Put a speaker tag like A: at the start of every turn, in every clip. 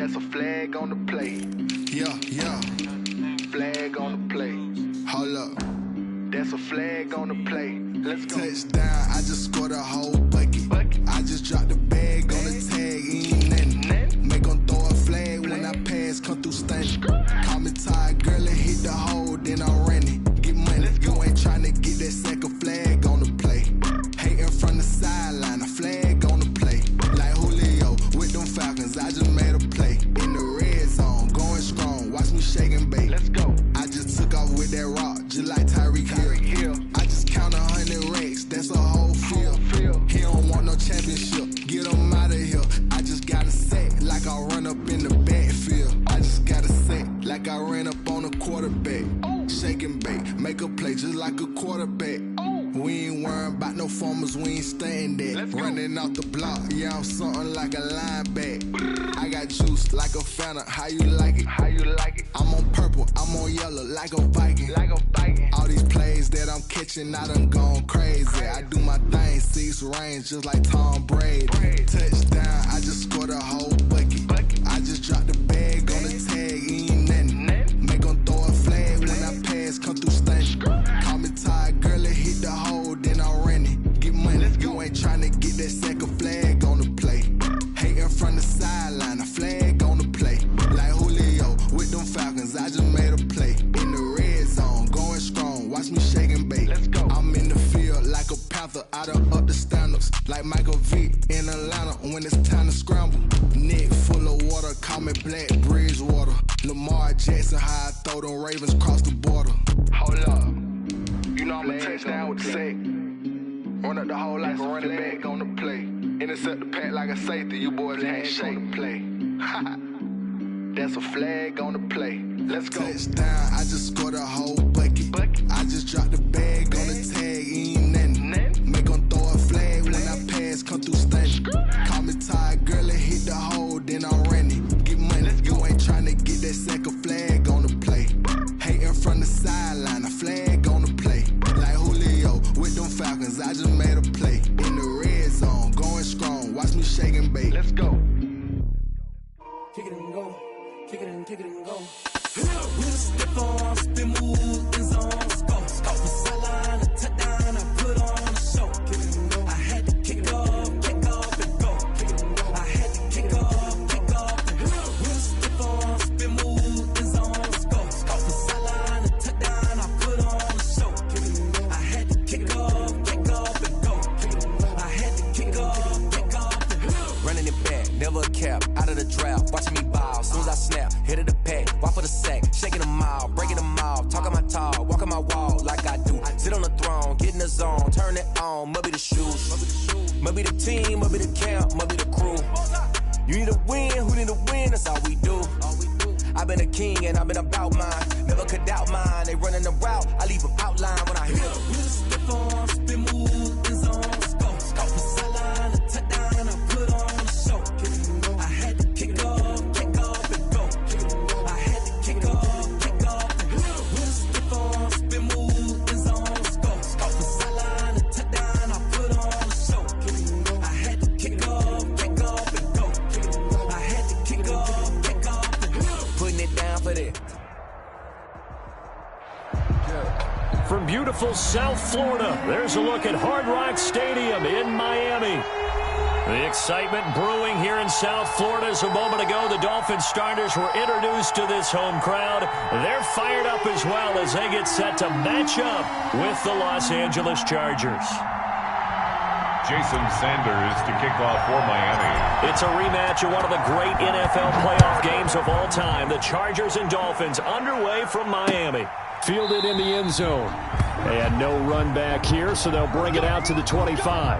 A: That's a flag on the play.
B: Yeah.
A: Flag on the play.
B: Hold up.
A: That's a flag on the play. Let's go.
B: Touchdown, I just scored a whole bucket. I just dropped the bag on the tag, ain't nothing. Make 'em throw a flag when I pass, come through stunning. Call me tired, girl, and hit the hole, then I'm running. Get money, you ain't tryna get that second flag on the play. Hating from the sideline, a flag on the play. Like Julio with them Falcons, I just made a play. In the red zone, going strong, watch me shake and bake.
A: Let's go.
B: I just took off with that rock, just like Tyreek Hill. I just count 100 racks, that's a whole field. He don't want no championship, get him out of here. I just got a sack, like I run up in the backfield. I just got a sack, like I ran up on a quarterback. Shake and bake, make a play just like a quarterback. We ain't worrying about no formers, we ain't staying there. Running off the block, yeah, I'm something like a linebacker. I got juice like a Fanta, how you like it? I'm on purple, I'm on yellow, like a Viking. All these plays that I'm catching, I done gone crazy. I do my thing, 6 range, just like Tom Brady. Touchdown, I just scored a whole bucket. I just dropped the bag on the tag, ain't nothing. Make 'em throw a flag when I pass, come through stunning. Call me tired, girl, and hit the hole, then I'm running. Get money, you ain't tryna get that second flag on the play. Hating from the sideline, a flag on the play. Like Julio with them Falcons, I just made a play. In the red zone, going strong, watch me shake and bake.
A: Let's go.
B: I'm in the field like a panther, I done up the standards. Like Michael Vick in Atlanta when it's time to scramble. Neck full of water, call me Black Bridgewater. Lamar Jackson, how I throw them Ravens across the border.
A: Hold up. You know I'm a touchdown with the sack. Run up the hole like a running back on the play. Intercept the pack like a safety. You boys ain't shake the play. That's a flag on the play. Let's go.
B: Touchdown, I just scored a whole bucket. I just dropped the bag on the tag, ain't nothing. Make 'em throw a flag when I pass, come through stunning. Call me tired, girl, and hit the hole, then I'm running. Get money, you ain't tryna get that second flag on the play. Hating from the sideline, a flag on the play. Like Julio with them Falcons, I just made a play. In the red zone, going strong, watch me shake and bake.
A: Let's go.
C: Kick it and go. Kick it and go. With a stiff arm, spin move, in zone, go. From sideline to touchdown, I put on a show. Kick it and go. I had to kick off and go. Kick it and go. I had to kick off and go. With a stiff arm, spin move, in zone, go. From sideline to touchdown, I put on a show. Kick it and go. I had to kick off and go. Kick it and go. I had to kick off and go.
D: Running it back, never a cap, out of the draft, watching me ball. Soon as I snap, hit of the pack, walk for the sack, shaking them out, breaking them out, talking my talk, walking my wall like I do. Sit on the throne, get in the zone, turn it on, must be the shoes, must be the team, must be the camp, must be the crew. You need a win, who need a win, that's all we do. I've been a king and I've been about mine, never could doubt mine. They running the route, I leave them outline when I hit them.
C: With a stiff arm, spin move, in zone, go. From sideline to touchdown, I put on a show. Kick it and go. I had to kick off and go. Kick it and go. I had to kick off and go. With a stiff arm, spin move, in zone, go. From sideline to touchdown, I put on a show. Kick it and go. I had to kick off and go. Kick it and go. I had to kick off and go.
D: Putting it down for that.
E: From beautiful South Florida, there's a look at Hard Rock Stadium in Miami. The excitement brewing here in South Florida as a moment ago the Dolphins starters were introduced to this home crowd. They're fired up as well as they get set to match up with the Los Angeles Chargers.
F: Jason Sanders to kick off for Miami.
E: It's a rematch of one of the great NFL playoff games of all time. The Chargers and Dolphins underway from Miami. Fielded in the end zone. And no run back here, so they'll bring it out to the 25.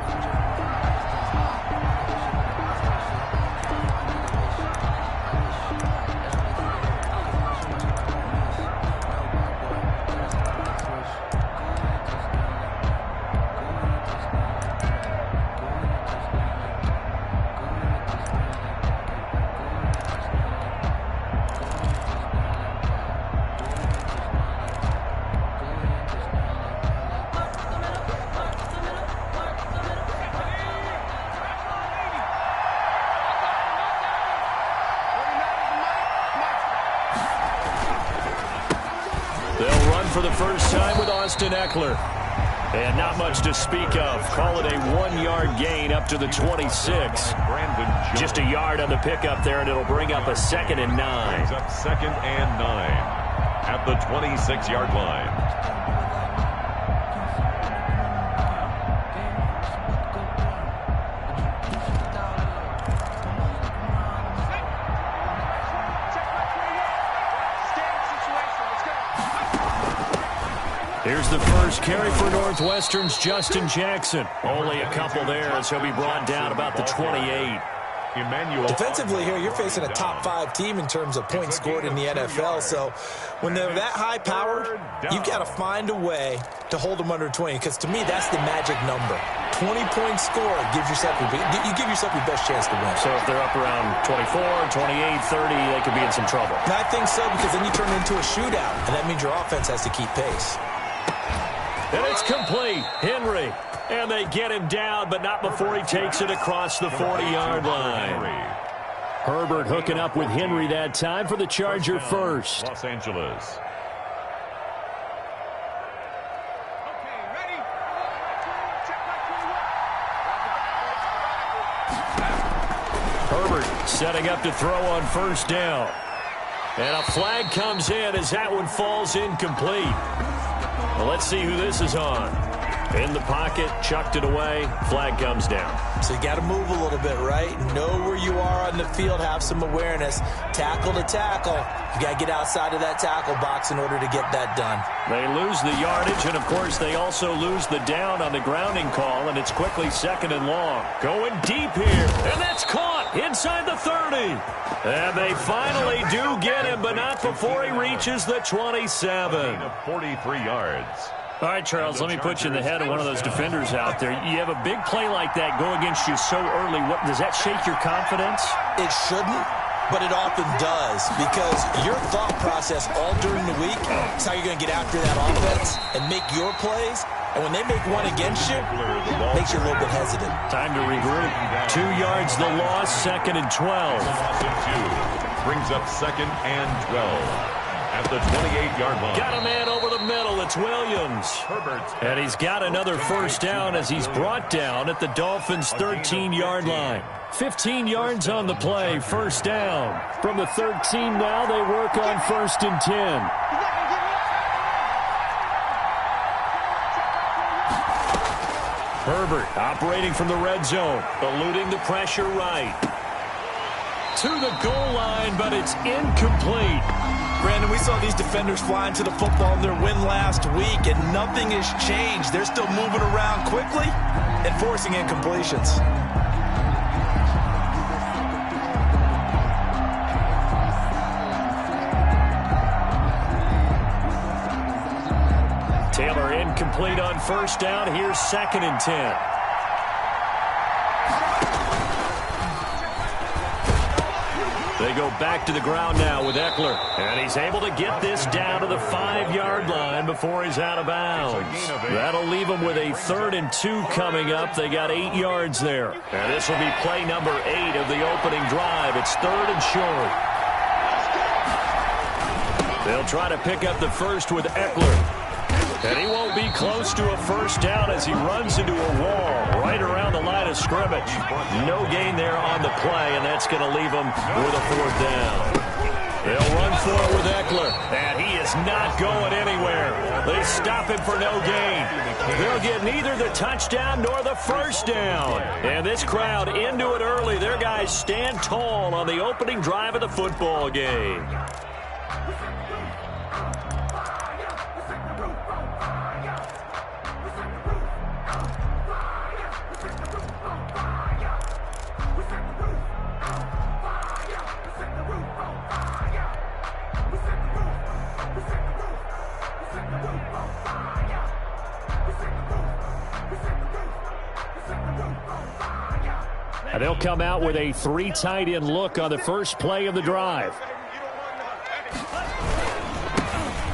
E: run for the first time with Austin Eckler. And not much to speak of. Call it a 1-yard gain up to the 26. Just a yard on the pickup there, and it'll bring up a 2nd and 9.
F: Brings up 2nd and 9 at the 26-yard line.
E: Here's the first carry for Northwestern's Justin Jackson. Only a couple there as he'll be brought down about the 28.
G: Defensively here, you're facing a top 5 team in terms of points scored in the NFL. So when they're that high powered, you've got to find a way to hold them under 20. Because to me, that's the magic number. 20-point score gives yourself you give yourself your best chance to win.
E: So if they're up around 24, 28, 30, they could be in some trouble.
G: And I think so, because then you turn it into a shootout, and that means your offense has to keep pace.
E: And it's complete. Henry. And they get him down, but not before he takes it across the 40-yard line. Herbert hooking up with Henry that time for the Charger first.
F: Los Angeles.
E: Herbert setting up to throw on first down. And a flag comes in as that one falls incomplete. Well, let's see who this is on. In the pocket, chucked it away, flag comes down.
G: So you got to move a little bit, right? Know where you are on the field, have some awareness. Tackle to tackle. You got to get outside of that tackle box in order to get that done.
E: They lose the yardage, and, of course, they also lose the down on the grounding call, and it's quickly 2nd and long. Going deep here, and that's caught inside the 30. And they finally do get him, but not before he reaches the 27.
F: 43 yards.
E: All right, Charles, let me put you in the head of one of those defenders out there. You have a big play like that go against you so early. What, does that shake your confidence?
G: It shouldn't, but it often does, because your thought process all during the week is how you're going to get after that offense and make your plays. And when they make one against you, it makes you a little bit hesitant.
E: Time to regroup. 2 yards the loss, 2nd and 12.
F: Brings up 2nd and 12. At the 28-yard line.
E: Got a man over the middle. It's Williams. And he's got another first down as he's brought down at the Dolphins' 13-yard line. 15 yards on the play, first down. From the 13 now, they work on 1st and 10. Herbert operating from the red zone, eluding the pressure right. To the goal line, but it's incomplete.
G: Brandon, we saw these defenders flying to the football in their win last week, and nothing has changed. They're still moving around quickly and forcing incompletions.
E: Taylor incomplete on first down. Here's 2nd and 10. They go back to the ground now with Eckler. And he's able to get this down to the 5-yard line before he's out of bounds. That'll leave him with a 3rd and 2 coming up. They got 8 yards there. And this will be play number 8 of the opening drive. It's 3rd and short. They'll try to pick up the first with Eckler. And he won't be close to a first down as he runs into a wall right around the line of scrimmage. No gain there on the play, and that's going to leave him with a 4th down. They'll run for it with Eckler, and he is not going anywhere. They stop him for no gain. They'll get neither the touchdown nor the first down. And this crowd into it early. Their guys stand tall on the opening drive of the football game. And they'll come out with a 3 tight end look on the first play of the drive.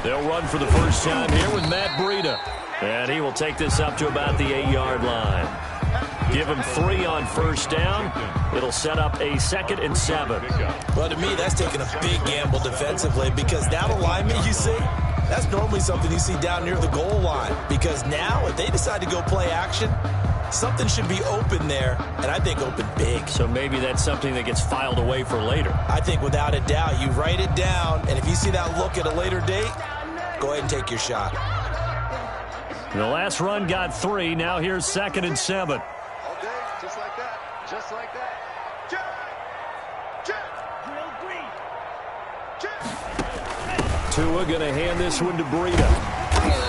E: They'll run for the first time here with Matt Breida. And he will take this up to about the 8-yard line. Give him 3 on first down. It'll set up a 2nd and 7.
G: Well, to me, that's taking a big gamble defensively, because that alignment, you see, That's normally something you see down near the goal line, because now if they decide to go play action, something should be open there, and I think open big.
E: So maybe that's something that gets filed away for later.
G: I think without a doubt, you write it down, and if you see that look at a later date, go ahead and take your shot.
E: The last run got 3. Now here's 2nd and 7.
A: Okay, just like that. Just like that.
E: Tua going to hand this one to Breida.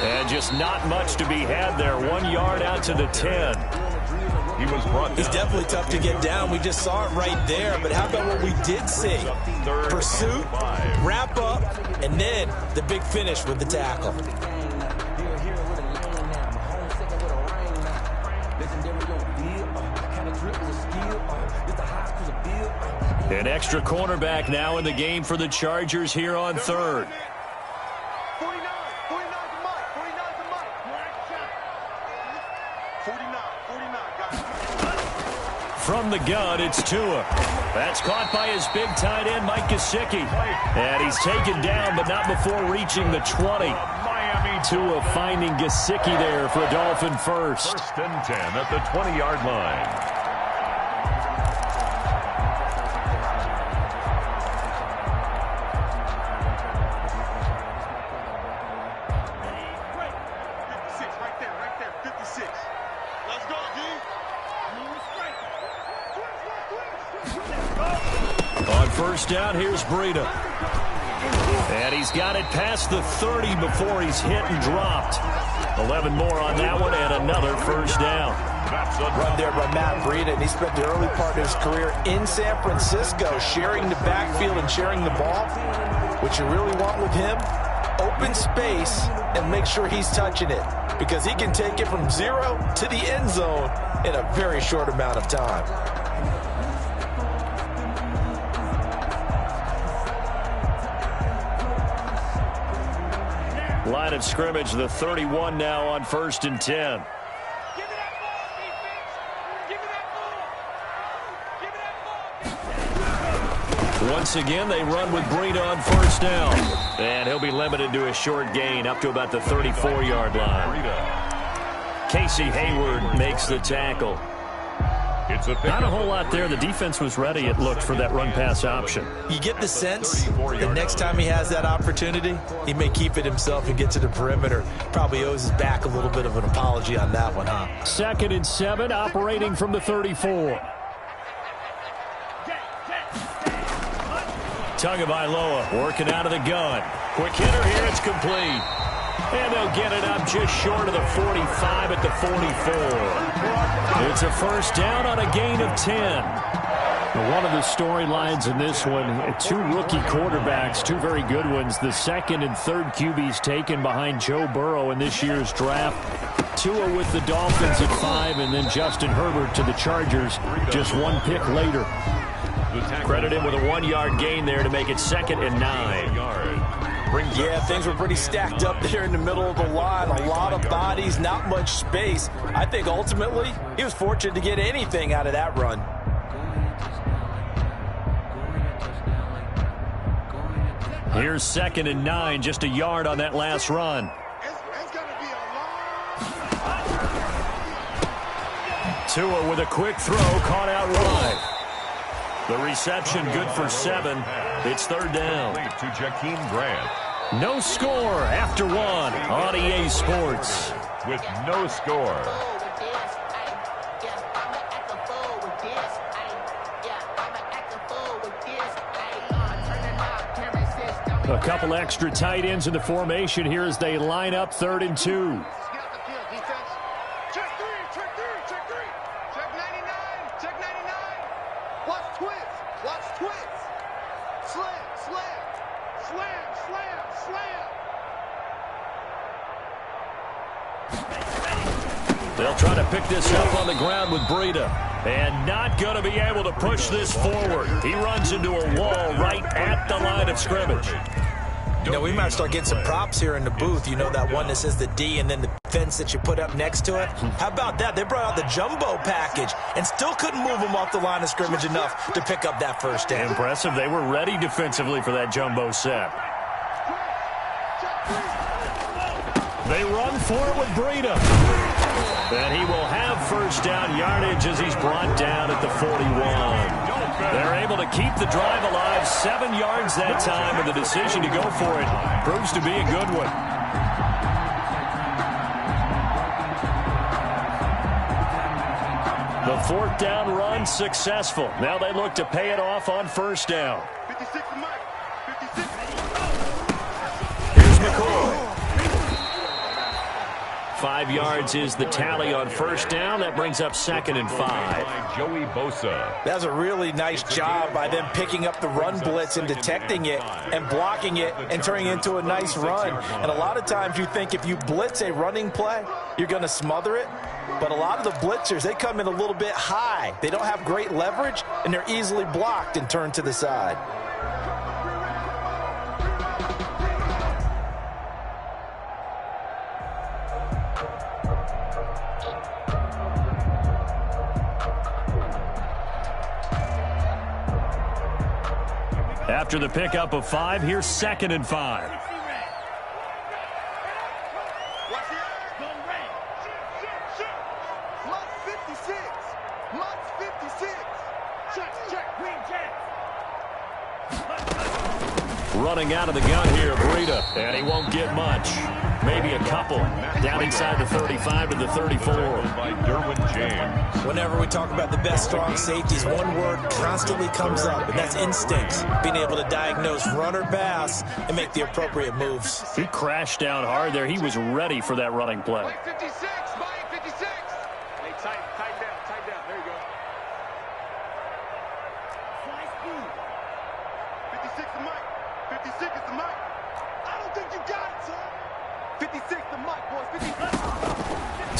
E: And just not much to be had there. 1 yard out to the 10.
F: He was brought down.
G: He's definitely tough to get down. We just saw it right there. But how about what we did see? Pursuit, wrap up, and then the big finish with the tackle.
E: An extra cornerback now in the game for the Chargers here on 3rd.
A: 49 to Mike. 49, guys.
E: From the gun, it's Tua. That's caught by his big tight end, Mike Gesicki. And he's taken down, but not before reaching the 20. Tua finding Gesicki there for a Dolphin first.
F: 1st and 10 at the 20-yard line.
E: On 1st down, here's Breida. And he's got it past the 30 before he's hit and dropped. 11 more on that one and another 1st down.
G: Run there by Matt Breida, and he spent the early part of his career in San Francisco sharing the backfield and sharing the ball. What you really want with him, open space and make sure he's touching it, because he can take it from 0 to the end zone in a very short amount of time.
E: Line of scrimmage, the 31 now on 1st and 10. Once again, they run with Breida on 1st down. And he'll be limited to a short gain up to about the 34-yard line. Casey Hayward makes the tackle. Not a whole lot there. The defense was ready, it looked, for that run-pass option.
G: You get the sense that next time he has that opportunity, he may keep it himself and get to the perimeter. Probably owes his back a little bit of an apology on that one, huh?
E: 2nd and 7, operating from the 34. Tagovailoa working out of the gun. Quick hitter here, it's complete. And they'll get it up just short of the 45 at the 44. It's a 1st down on a gain of 10. One of the storylines in this one, 2 rookie quarterbacks, 2 very good ones. The 2nd and 3rd QBs taken behind Joe Burrow in this year's draft. Tua with the Dolphins at 5, and then Justin Herbert to the Chargers just 1 pick later. Credit him with a 1-yard gain there to make it 2nd and 9.
G: Yeah, things were pretty stacked up there in the middle of the line. A lot of bodies, not much space. I think ultimately he was fortunate to get anything out of that run.
E: Here's 2nd and 9, just a yard on that last run. Tua with a quick throw, caught out wide. The reception good for 7. It's 3rd down.
F: To Jakeem Grant.
E: No score after 1 on EA Sports.
F: With no score.
E: A couple extra tight ends in the formation here as they line up 3rd and 2. They'll try to pick this up on the ground with Breida. And not going to be able to push this forward. He runs into a wall right at the line of scrimmage.
G: You know, we might start getting some props here in the booth. You know, that one that says the D and then the fence that you put up next to it. How about that? They brought out the jumbo package and still couldn't move them off the line of scrimmage enough to pick up that 1st down.
E: Impressive. They were ready defensively for that jumbo set. They run for it with Breida. And he will have first down yardage as he's brought down at the 41. They're able to keep the drive alive, 7 yards that time, and the decision to go for it proves to be a good one. The 4th down run successful. Now they look to pay it off on first down.
A: 56 to Mike. 56.
E: Here's McCoy. 5 yards is the tally on first down. That brings up 2nd and 5.
F: Joey Bosa.
G: That's a really nice job by them picking up the run blitz and detecting it and blocking it and turning it into a nice run. And a lot of times you think if you blitz a running play, you're going to smother it. But a lot of the blitzers, they come in a little bit high. They don't have great leverage, and they're easily blocked and turned to the side.
E: After the pickup of 5, here's 2nd and 5. Running out of the gun here, Breida, and he won't get much. Maybe a couple. Down inside the 35 to the 34.
F: By Derwin James.
G: Whenever we talk about the best strong safeties, one word constantly comes up, and that's instincts. Being able to diagnose run or pass and make the appropriate moves.
E: He crashed down hard there. He was ready for that running play.
A: Mike 56. Mike 56. Hey, tighten down. There you go. 56 to Mike. 56 is the Mike. I don't think you got it, son. 56 the Mike, boys. 56.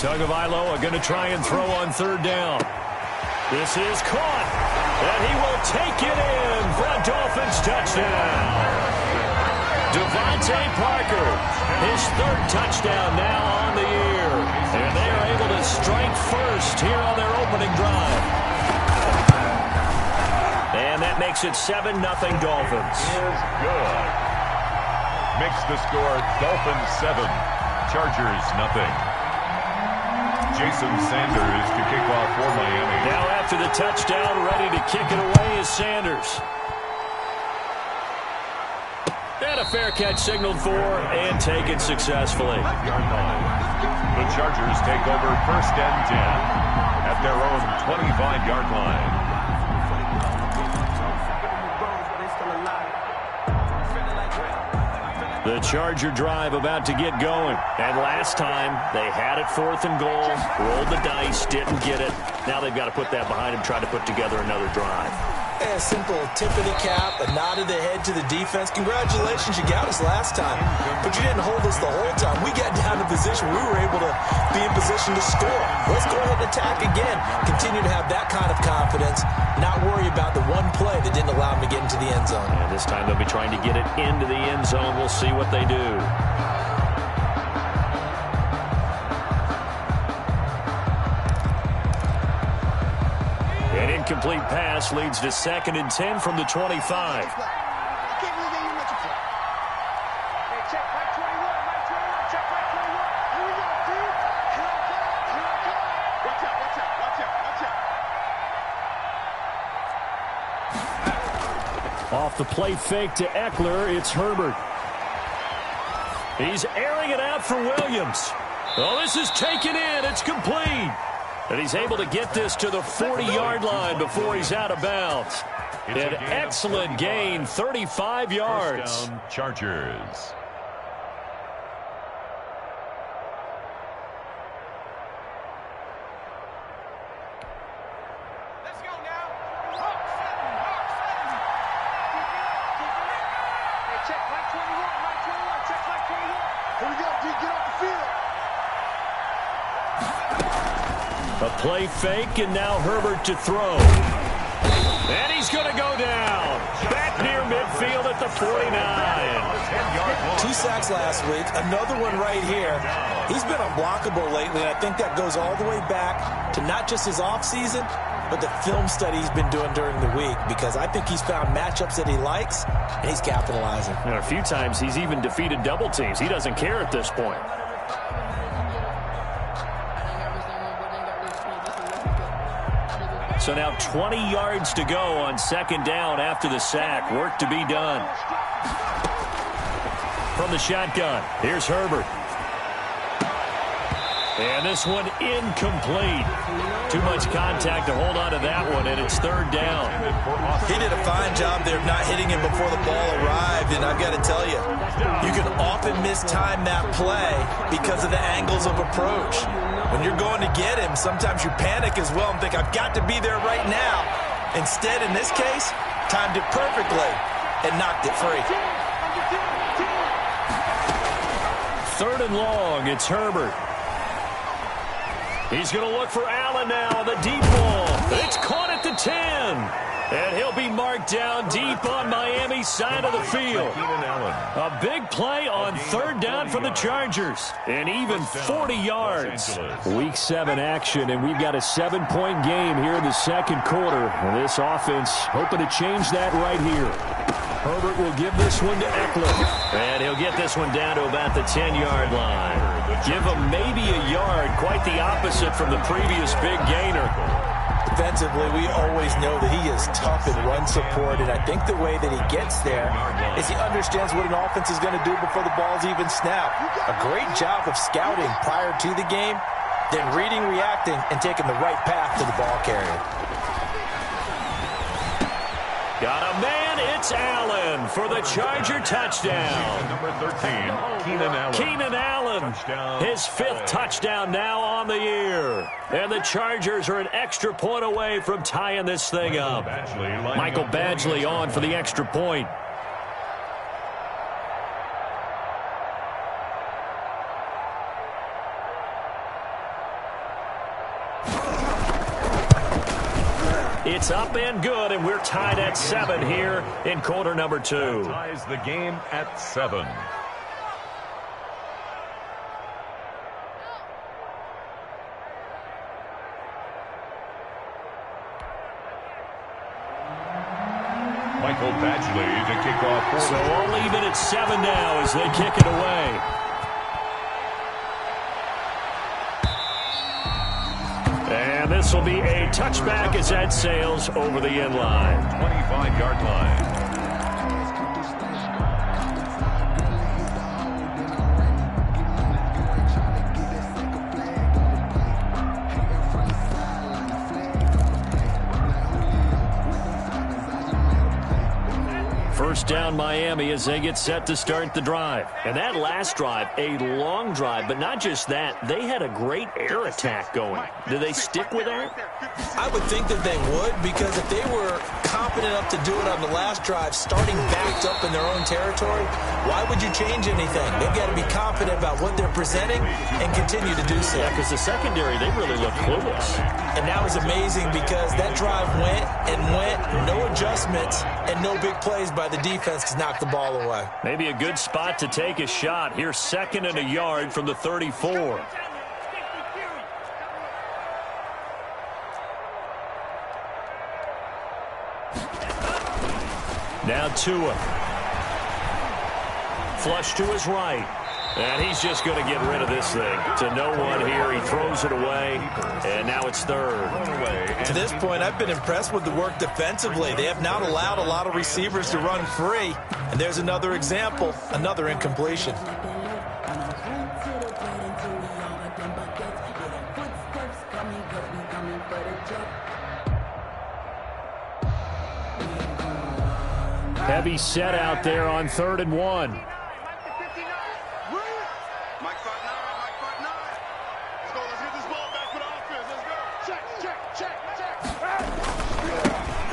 E: Tagovailoa going to try and throw on 3rd down. This is caught, and he will take it in for a Dolphins touchdown. Devontae Parker, his 3rd touchdown now on the year. And they are able to strike first here on their opening drive. And that makes it 7-0 Dolphins.
F: Is good. Makes the score Dolphins 7, Chargers 0. Jason Sanders to kick off for Miami.
E: Now after the touchdown, ready to kick it away is Sanders. And a fair catch signaled for and taken successfully.
F: The Chargers take over 1st and 10 at their own 25-yard line.
E: The Charger drive about to get going. And last time, they had it 4th and goal, rolled the dice, didn't get it. Now they've got to put that behind them, try to put together another drive.
G: A simple tip of the cap, a nod of the head to the defense. Congratulations, you got us last time, but you didn't hold us the whole time. We got down to position. We were able to be in position to score. Let's go ahead and attack again. Continue to have that kind of confidence, not worry about the one play that didn't allow them to get into the end zone.
E: And this time they'll be trying to get it into the end zone. We'll see what they do. An incomplete pass leads to 2nd and 10 from the 25. Off the play fake to Eckler, it's Herbert. He's airing it out for Williams. Oh, this is taken in. It's complete. And he's able to get this to the 40-yard line before he's out of bounds. An excellent gain, 35 yards.
F: First down, Chargers.
A: Let's go now. Hey, check Mike 21. Check Mike 21. Here we go, D. Get off the field.
E: A play fake, and now Herbert to throw. And he's going to go down. Back near midfield at the 49.
G: 2 sacks last week. Another one right here. He's been unblockable lately, and I think that goes all the way back to not just his offseason, but the film study he's been doing during the week, because I think he's found matchups that he likes, and he's capitalizing.
E: And a few times he's even defeated double teams. He doesn't care at this point. So now 20 yards to go on second down after the sack. Work to be done. From the shotgun, here's Herbert. And this one incomplete. Too much contact to hold on to that one, and it's third down.
G: He did a fine job there of not hitting him before the ball arrived, and I've got to tell you, you can often mistime that play because of the angles of approach. When you're going to get him, sometimes you panic as well and think, I've got to be there right now. Instead, in this case, timed it perfectly and knocked it free.
E: Third and long, it's Herbert. He's going to look for Allen now on the deep ball. It's caught at the 10. And he'll be marked down deep on Miami's side of the field. A big play on third down for the Chargers. And even 40 yards. Week 7 action, and we've got a 7-point game here in the second quarter. And this offense hoping to change that right here. Herbert will give this one to Eckler. And he'll get this one down to about the 10-yard line. Give him maybe a yard. Quite the opposite from the previous big gainer.
G: Defensively, we always know that he is tough in run support, and I think the way that he gets there is he understands what an offense is going to do before the ball's even snapped. A great job of scouting prior to the game, then reading, reacting, and taking the right path to the ball carrier.
E: Got a man, it's Allen for the Charger touchdown.
F: Number 13, Keenan Allen.
E: Keenan Allen, his 5th touchdown now on the year. And the Chargers are an extra point away from tying this thing up. Michael Badgley on for the extra point. It's up and good, and we're tied at 7 here in quarter number 2.
F: Ties the game at 7. Michael Badgley to kick off.
E: So all even at 7 now as they kick it away. And this will be a touchback as that sails over the end line.
F: 25-yard line.
E: First down Miami as they get set to start the drive. And that last drive, a long drive, but not just that. They had a great air attack going. Do they stick with that?
G: I would think that they would, because if they were confident enough to do it on the last drive, starting backed up in their own territory, why would you change anything? They've got to be confident about what they're presenting and continue to do so.
E: Yeah, because the secondary, they really look clueless.
G: And that was amazing because that drive went and went, no adjustments, and no big plays by the defense to knock the ball away.
E: Maybe a good spot to take a shot. Here's 2nd and a yard from the 34. Now Tua. Flush to his right. And he's just going to get rid of this thing. To no one here. He throws it away. And now it's 3rd.
G: To this point, I've been impressed with the work defensively. They have not allowed a lot of receivers to run free. And there's another example, another incompletion.
E: Heavy set out there on 3rd and 1.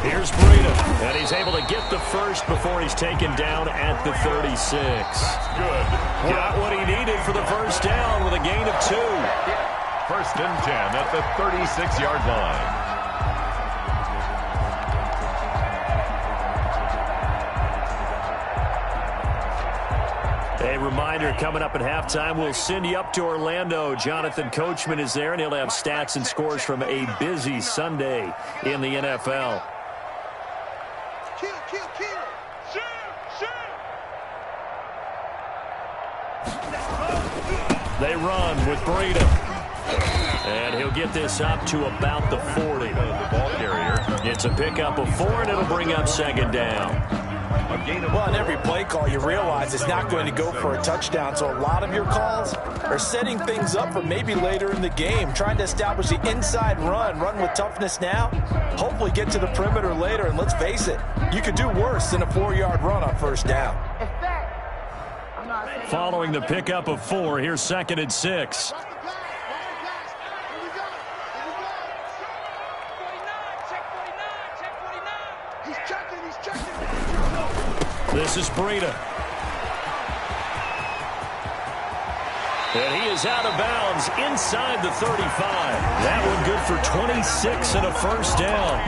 E: Here's Breida, and he's able to get the first before he's taken down at the 36.
F: Good.
E: Got what he needed for the first down with a gain of 2.
F: 1st and 10 at the 36-yard line.
E: A reminder, coming up at halftime, we'll send you up to Orlando. Jonathan Coachman is there, and he'll have stats and scores from a busy Sunday in the NFL. They run with Breida. And he'll get this up to about the 40.
F: The ball carrier.
E: It's a pickup of 4, and it'll bring up second down.
G: Well, in every play call, you realize it's not going to go for a touchdown, so a lot of your calls are setting things up for maybe later in the game, trying to establish the inside run with toughness now, hopefully get to the perimeter later, and let's face it, you could do worse than a 4-yard run on first down.
E: Following the pickup of 4, here's 2nd and 6. This is Breida. And he is out of bounds inside the 35. That one good for 26 and a first down.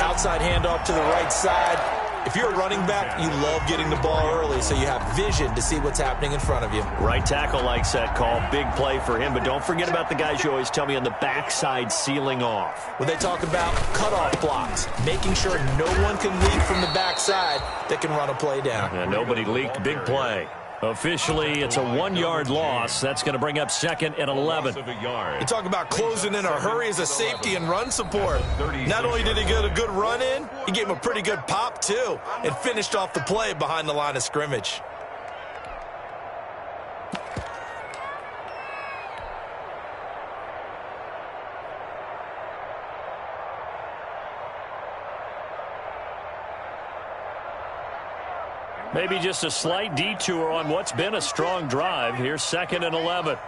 G: Outside handoff to the right side. If you're a running back, you love getting the ball early so you have vision to see what's happening in front of you.
E: Right tackle likes that call. Big play for him. But don't forget about the guys you always tell me on the backside sealing off.
G: When they talk about cutoff blocks, making sure no one can leak from the backside that can run a play down.
E: And nobody leaked. Big play. Officially, it's a 1-yard loss. That's going to bring up 2nd and 11.
G: You talk about closing in a hurry as a safety and run support. Not only did he get a good run in, he gave him a pretty good pop, too, and finished off the play behind the line of scrimmage.
E: Maybe just a slight detour on what's been a strong drive. Here's 2nd and 11.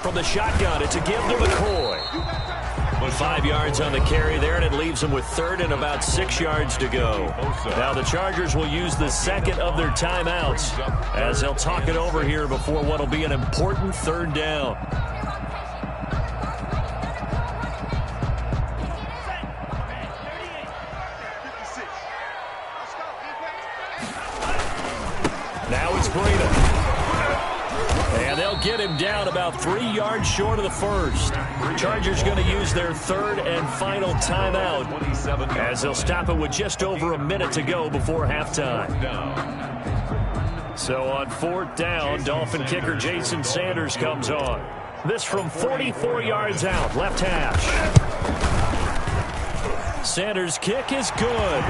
E: From the shotgun, it's a give to McCoy. 5 yards on the carry there, and it leaves them with 3rd and about 6 yards to go. Now the Chargers will use the 2nd of their timeouts as they'll talk it over here before what will be an important 3rd down. Now it's Breida. And they'll get him down about 3 yards short of the first. Chargers going to use their 3rd and final timeout as they'll stop it with just over a minute to go before halftime. So on 4th down, Dolphin kicker Jason Sanders comes on. This from 44 yards out, left hash. Sanders' kick is good.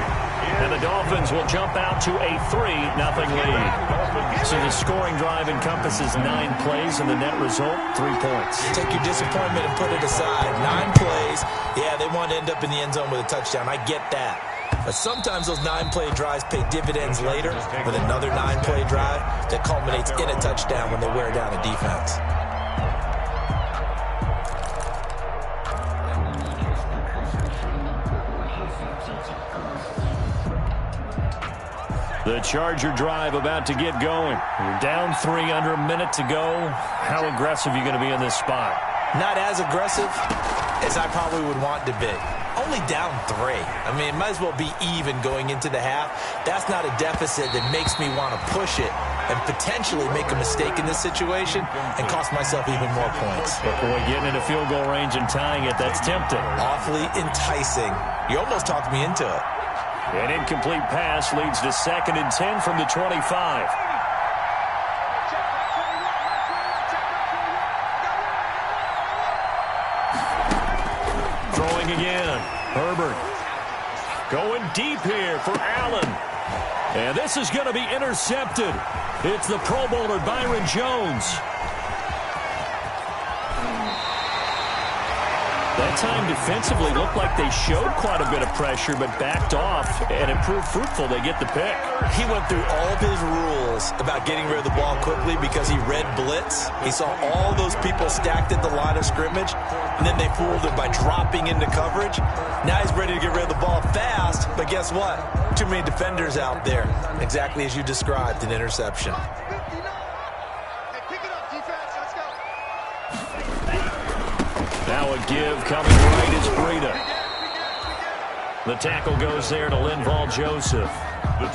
E: And the Dolphins will jump out to a 3-0 lead. So the scoring drive encompasses 9 plays, and the net result, 3 points.
G: Take your disappointment and put it aside. 9 plays. Yeah, they want to end up in the end zone with a touchdown. I get that. But sometimes those 9-play drives pay dividends later with another 9-play drive that culminates in a touchdown when they wear down a defense.
E: The Charger drive about to get going. You're down 3, under a minute to go. How aggressive are you going to be in this spot?
G: Not as aggressive as I probably would want to be. Only down 3. I mean, it might as well be even going into the half. That's not a deficit that makes me want to push it and potentially make a mistake in this situation and cost myself even more points.
E: But boy, getting into field goal range and tying it, that's tempting.
G: Awfully enticing. You almost talked me into it.
E: An incomplete pass leads to 2nd and 10 from the 25. Throwing again. Herbert going deep here for Allen. And this is going to be intercepted. It's the Pro Bowler Byron Jones. That time defensively looked like they showed quite a bit of pressure but backed off, and it proved fruitful. They get the pick.
G: He went through all of his rules about getting rid of the ball quickly because he read blitz. He saw all those people stacked at the line of scrimmage, and then they fooled him by dropping into coverage. Now he's ready to get rid of the ball fast, but guess what? Too many defenders out there. Exactly as you described, an interception.
E: Now a give coming right is Breida. The tackle goes there to Linval Joseph.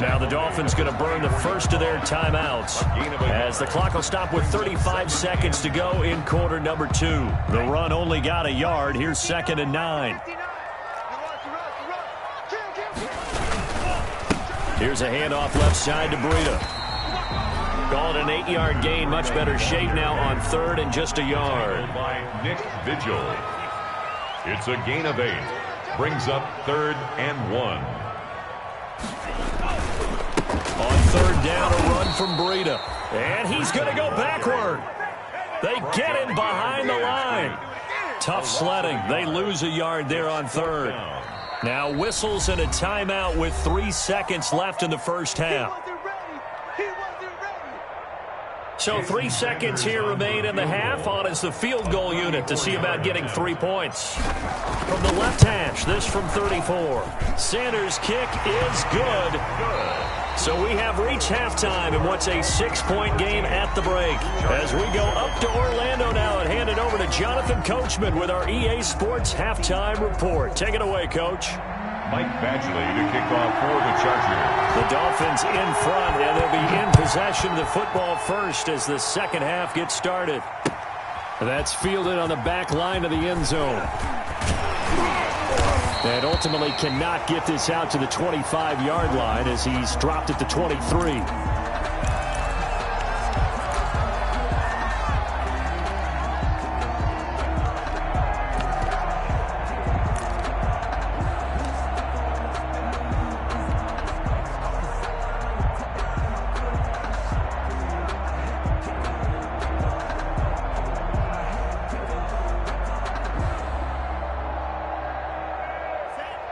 E: Now the Dolphins going to burn the first of their timeouts as the clock will stop with 35 seconds to go in quarter number 2. The run only got a yard. Here's 2nd and 9. Here's a handoff left side to Breida. Call it an 8-yard gain. Much better shape now on 3rd and just a yard.
F: By Nick Vigil. It's a gain of 8. Brings up 3rd and 1.
E: On 3rd down, a run from Breida. And he's going to go backward. They get him behind the line. Tough sledding. They lose a yard there on 3rd. Now whistles and a timeout with 3 seconds left in the first half. So 3 seconds here remain in the half. On is the field goal unit to see about getting 3 points. From the left hash, this from 34. Sanders' kick is good. So we have reached halftime in what's a 6-point game at the break. As we go up to Orlando now and hand it over to Jonathan Coachman with our EA Sports Halftime Report. Take it away, Coach.
F: Mike Badgley to kick off for the Chargers.
E: The Dolphins in front, and they'll be in possession of the football first as the second half gets started. That's fielded on the back line of the end zone. And ultimately cannot get this out to the 25-yard line as he's dropped at the 23.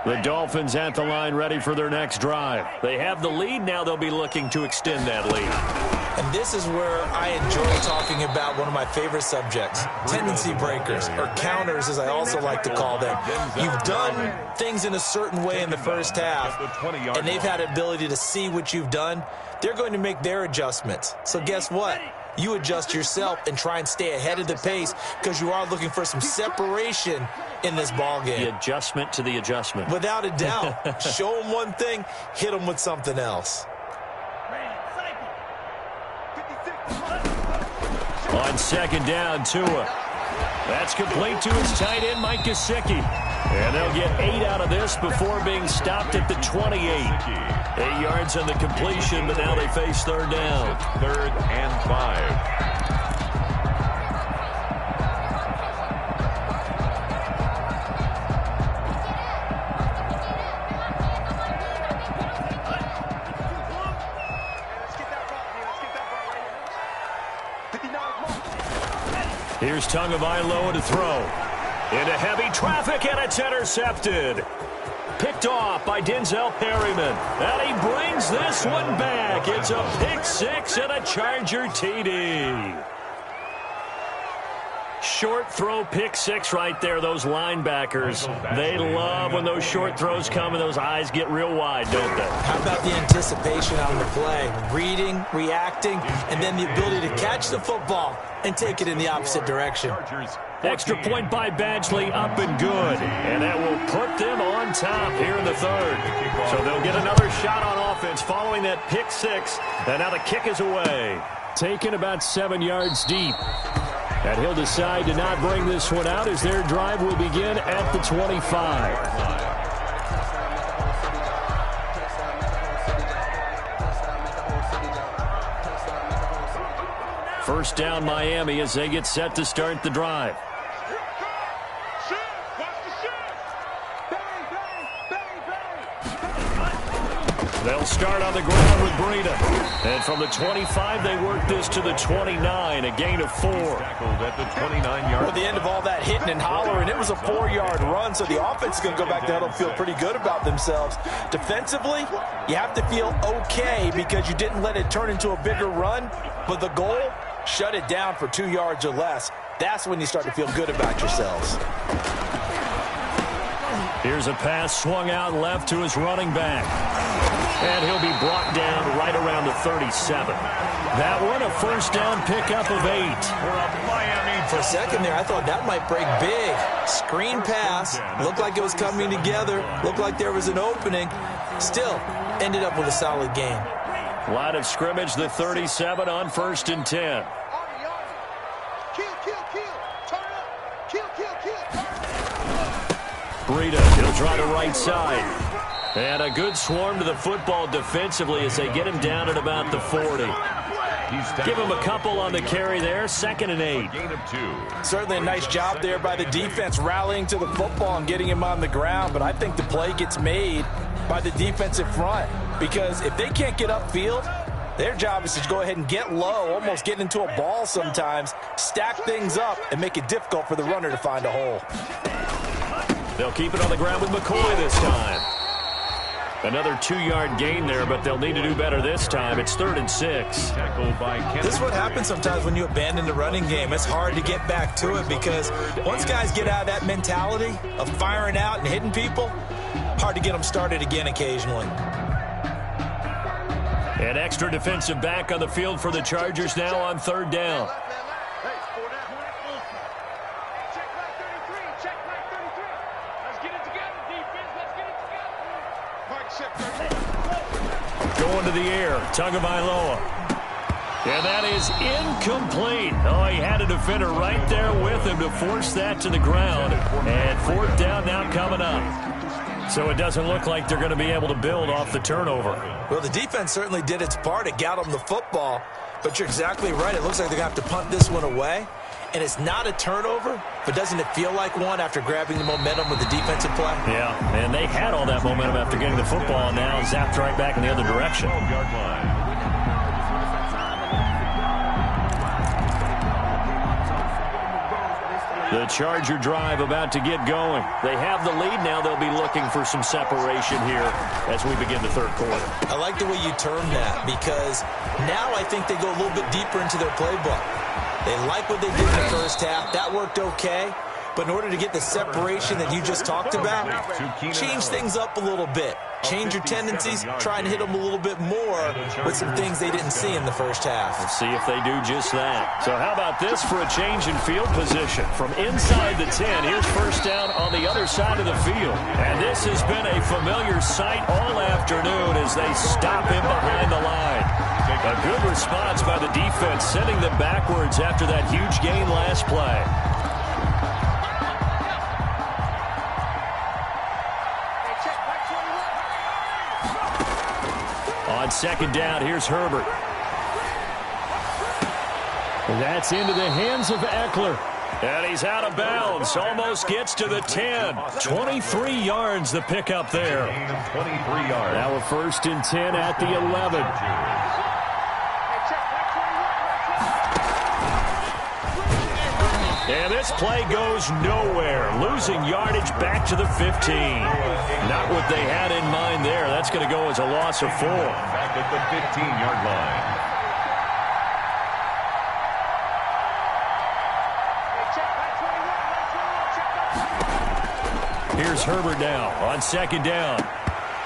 E: The Dolphins at the line ready for their next drive. They have the lead. Now they'll be looking to extend that lead.
G: And this is where I enjoy talking about one of my favorite subjects, tendency breakers, or counters as I also like to call them. You've done things in a certain way in the first half, and they've had the ability to see what you've done. They're going to make their adjustments. So guess what? You adjust yourself and try and stay ahead of the pace because you are looking for some separation in this ball game.
E: The adjustment to the adjustment.
G: Without a doubt. Show them one thing, hit them with something else.
E: On 2nd down, Tua. That's complete to his tight end, Mike Gesicki. And they'll get 8 out of this before being stopped at the 28. 8 yards on the completion, but now they face 3rd down.
F: 3rd and 5.
E: Here's Tagovailoa to throw. Into heavy traffic, and it's intercepted. Picked off by Denzel Perryman. And he brings this one back. It's a pick 6 and a Charger TD. Short throw, pick 6 right there. Those linebackers, they love when those short throws come and those eyes get real wide, don't they?
G: How about the anticipation on the play? Reading, reacting, and then the ability to catch the football and take it in the opposite direction.
E: Extra point by Badgley, up and good. And that will put them on top here in the 3rd. So they'll get another shot on offense following that pick 6. And now the kick is away. Taken about 7 yards deep. And he'll decide to not bring this one out as their drive will begin at the 25. First down, Miami, as they get set to start the drive. They'll start on the ground with Breida. And from the 25, they work this to the 29, a gain of 4.
F: Tackled at the 29-yard.
G: At the end of all that hitting and hollering, it was a 4-yard run, so the offense is going to go back to the huddle and feel pretty good about themselves. Defensively, you have to feel okay because you didn't let it turn into a bigger run, but the goal, shut it down for 2 yards or less. That's when you start to feel good about yourselves.
E: Here's a pass swung out left to his running back. And he'll be brought down right around the 37. That one, a first down pickup of 8.
F: For a Miami
G: For a second there, I thought that might break big. Screen pass. Looked like it was coming together. Looked like there was an opening. Still, ended up with a solid gain.
E: Line of scrimmage, the 37 on 1st and 10. Breida, he'll try the right side. And a good swarm to the football defensively as they get him down at about the 40. Give him a couple on the carry there, 2nd and 8.
F: Gain of 2.
G: Certainly a nice job there by the defense rallying to the football and getting him on the ground, but I think the play gets made by the defensive front because if they can't get upfield, their job is to go ahead and get low, almost get into a ball sometimes, stack things up, and make it difficult for the runner to find a hole.
E: They'll keep it on the ground with McCoy this time. Another 2-yard gain there, but they'll need to do better this time. It's 3rd and 6.
G: This is what happens sometimes when you abandon the running game. It's hard to get back to it because once guys get out of that mentality of firing out and hitting people, hard to get them started again occasionally.
E: An extra defensive back on the field for the Chargers now on 3rd down. Going to the air, Tagovailoa. And that is incomplete. Oh, he had a defender right there with him to force that to the ground. And 4th down now coming up. So it doesn't look like they're going to be able to build off the turnover.
G: Well, the defense certainly did its part. It got them the football. But you're exactly right. It looks like they're going to have to punt this one away. And it's not a turnover, but doesn't it feel like one after grabbing the momentum with the defensive play?
E: Yeah, and they had all that momentum after getting the football, and now zapped right back in the other direction. The Charger drive about to get going. They have the lead now. They'll be looking for some separation here as we begin the 3rd quarter.
G: I like the way you term that because now I think they go a little bit deeper into their playbook. They like what they did in the first half. That worked okay. But in order to get the separation that you just talked about, change things up a little bit. Change your tendencies, try and hit them a little bit more with some things they didn't see in the first half.
E: Let's see if they do just that. So how about this for a change in field position? From inside the 10, here's 1st down on the other side of the field. And this has been a familiar sight all afternoon as they stop him behind the line. A good response by the defense, sending them backwards after that huge gain last play. On 2nd down, here's Herbert. That's into the hands of Eckler. And he's out of bounds. Almost gets to the 10. 23 yards the pickup there.
F: 23 yards.
E: Now a 1st and 10 at the 11. And this play goes nowhere. Losing yardage back to the 15. Not what they had in mind there. That's going to go as a loss of 4.
F: Back at the 15-yard line.
E: Here's Herbert now on 2nd down.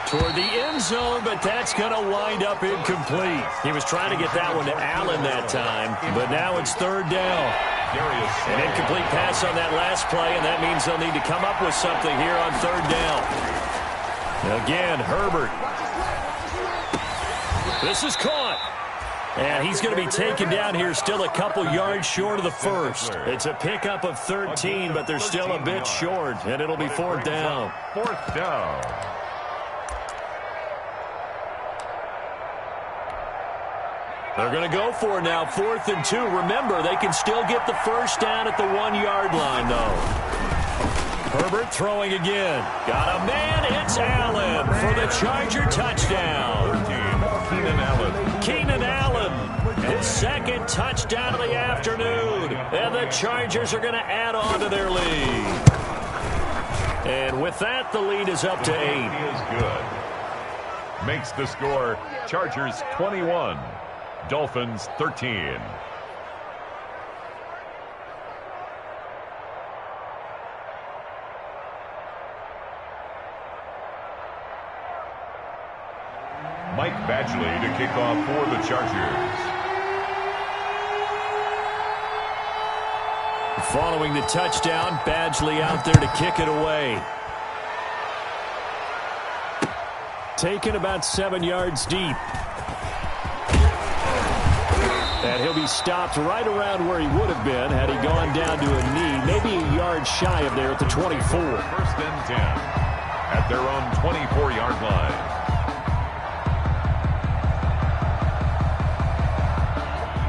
E: Toward the end zone, but that's going to wind up incomplete. He was trying to get that one to Allen that time, but now it's 3rd down. An incomplete pass on that last play, and that means they'll need to come up with something here on 3rd down. Again, Herbert. This is caught. And he's going to be taken down here still a couple yards short of the 1st. It's a pickup of 13, but they're still a bit short, and it'll be 4th down.
F: 4th down.
E: They're going to go for it now, 4th and 2. Remember, they can still get the 1st down at the 1-yard line, though. Herbert throwing again. Got a man. It's Allen for the Charger touchdown. Keenan Allen, his 2nd touchdown of the afternoon. And the Chargers are going to add on to their lead. And with that, the lead is up to 8.
F: He is good. Makes the score Chargers 21. Dolphins 13. Mike Badgley to kick off for the Chargers.
E: Following the touchdown, Badgley out there to kick it away. Taken about 7 yards deep. And he'll be stopped right around where he would have been had he gone down to a knee, maybe a yard shy of there at the 24.
F: First and 10 at their own 24-yard line.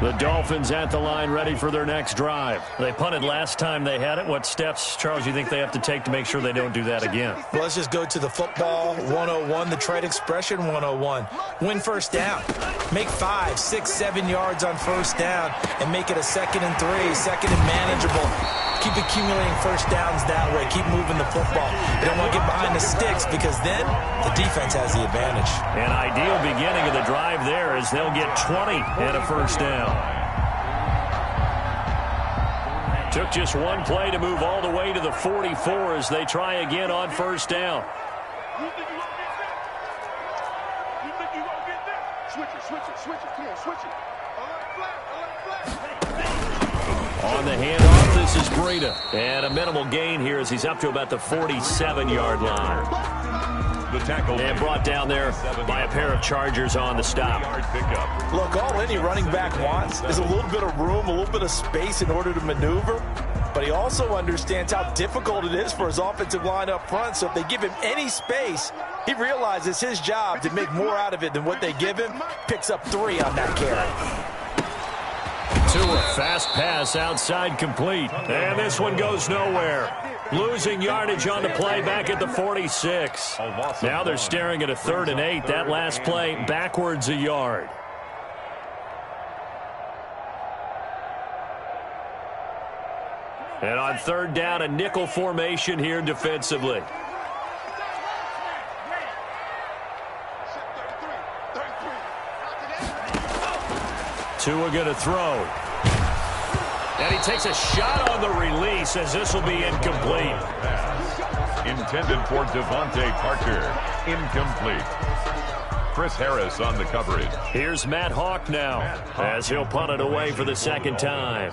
E: The Dolphins at the line ready for their next drive. They punted last time they had it. What steps, Charles, you think they have to take to make sure they don't do that again?
G: Well, let's just go to the football 101, the trade expression 101. Win first down. Make 5, 6, 7 yards on first down and make it a 2nd and 3, second and manageable. Keep accumulating first downs that way. Keep moving the football. You don't want to get behind the sticks because then the defense has the advantage.
E: An ideal beginning of the drive there is they'll get 20 and a first down. Took just one play to move all the way to the 44 as they try again on first down.
A: You think you're going to get that? You think you're going to get that? Switch it, switch it, switch it. Come on, switch it. Alert flag, alert flag.
E: On the handoff, this is Breida. And a minimal gain here as he's up to about the 47-yard line.
F: The tackle.
E: And brought down there by a pair of Chargers on the stop.
G: Look, all any running back wants is a little bit of room, a little bit of space in order to maneuver. But he also understands how difficult it is for his offensive line up front. So if they give him any space, he realizes his job to make more out of it than what they give him. Picks up 3 on that carry.
E: Tua, fast pass outside complete. And this one goes nowhere. Losing yardage on the play back at the 46. Now they're staring at a 3rd and 8. That last play backwards a yard. And on 3rd down, a nickel formation here defensively. Tua going to throw. And he takes a shot on the release as this will be incomplete.
F: Intended for Devontae Parker. Incomplete. Chris Harris on the coverage.
E: Here's Matt Hawk now as he'll punt it away for the 2nd time.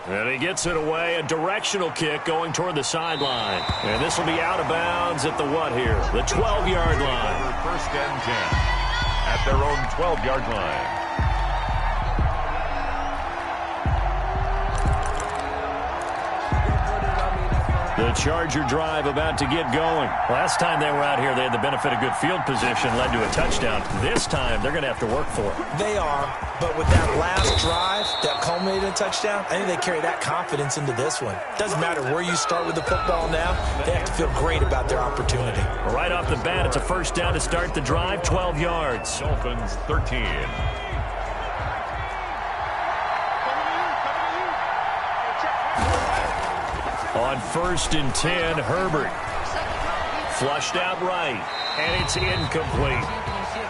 E: And he gets it away, a directional kick going toward the sideline. And this will be out of bounds at the what here? The 12-yard line.
F: First and 10 at their own 12-yard line.
E: The Charger drive about to get going. Last time they were out here, they had the benefit of good field position, led to a touchdown. This time, they're going to have to work for it.
G: They are, but with that last drive that culminated in a touchdown, I think they carry that confidence into this one. Doesn't matter where you start with the football now, they have to feel great about their opportunity.
E: Right off the bat, it's a first down to start the drive, 12 yards.
F: Dolphins 13.
E: On 1st and 10, Herbert. Flushed out right, and it's incomplete.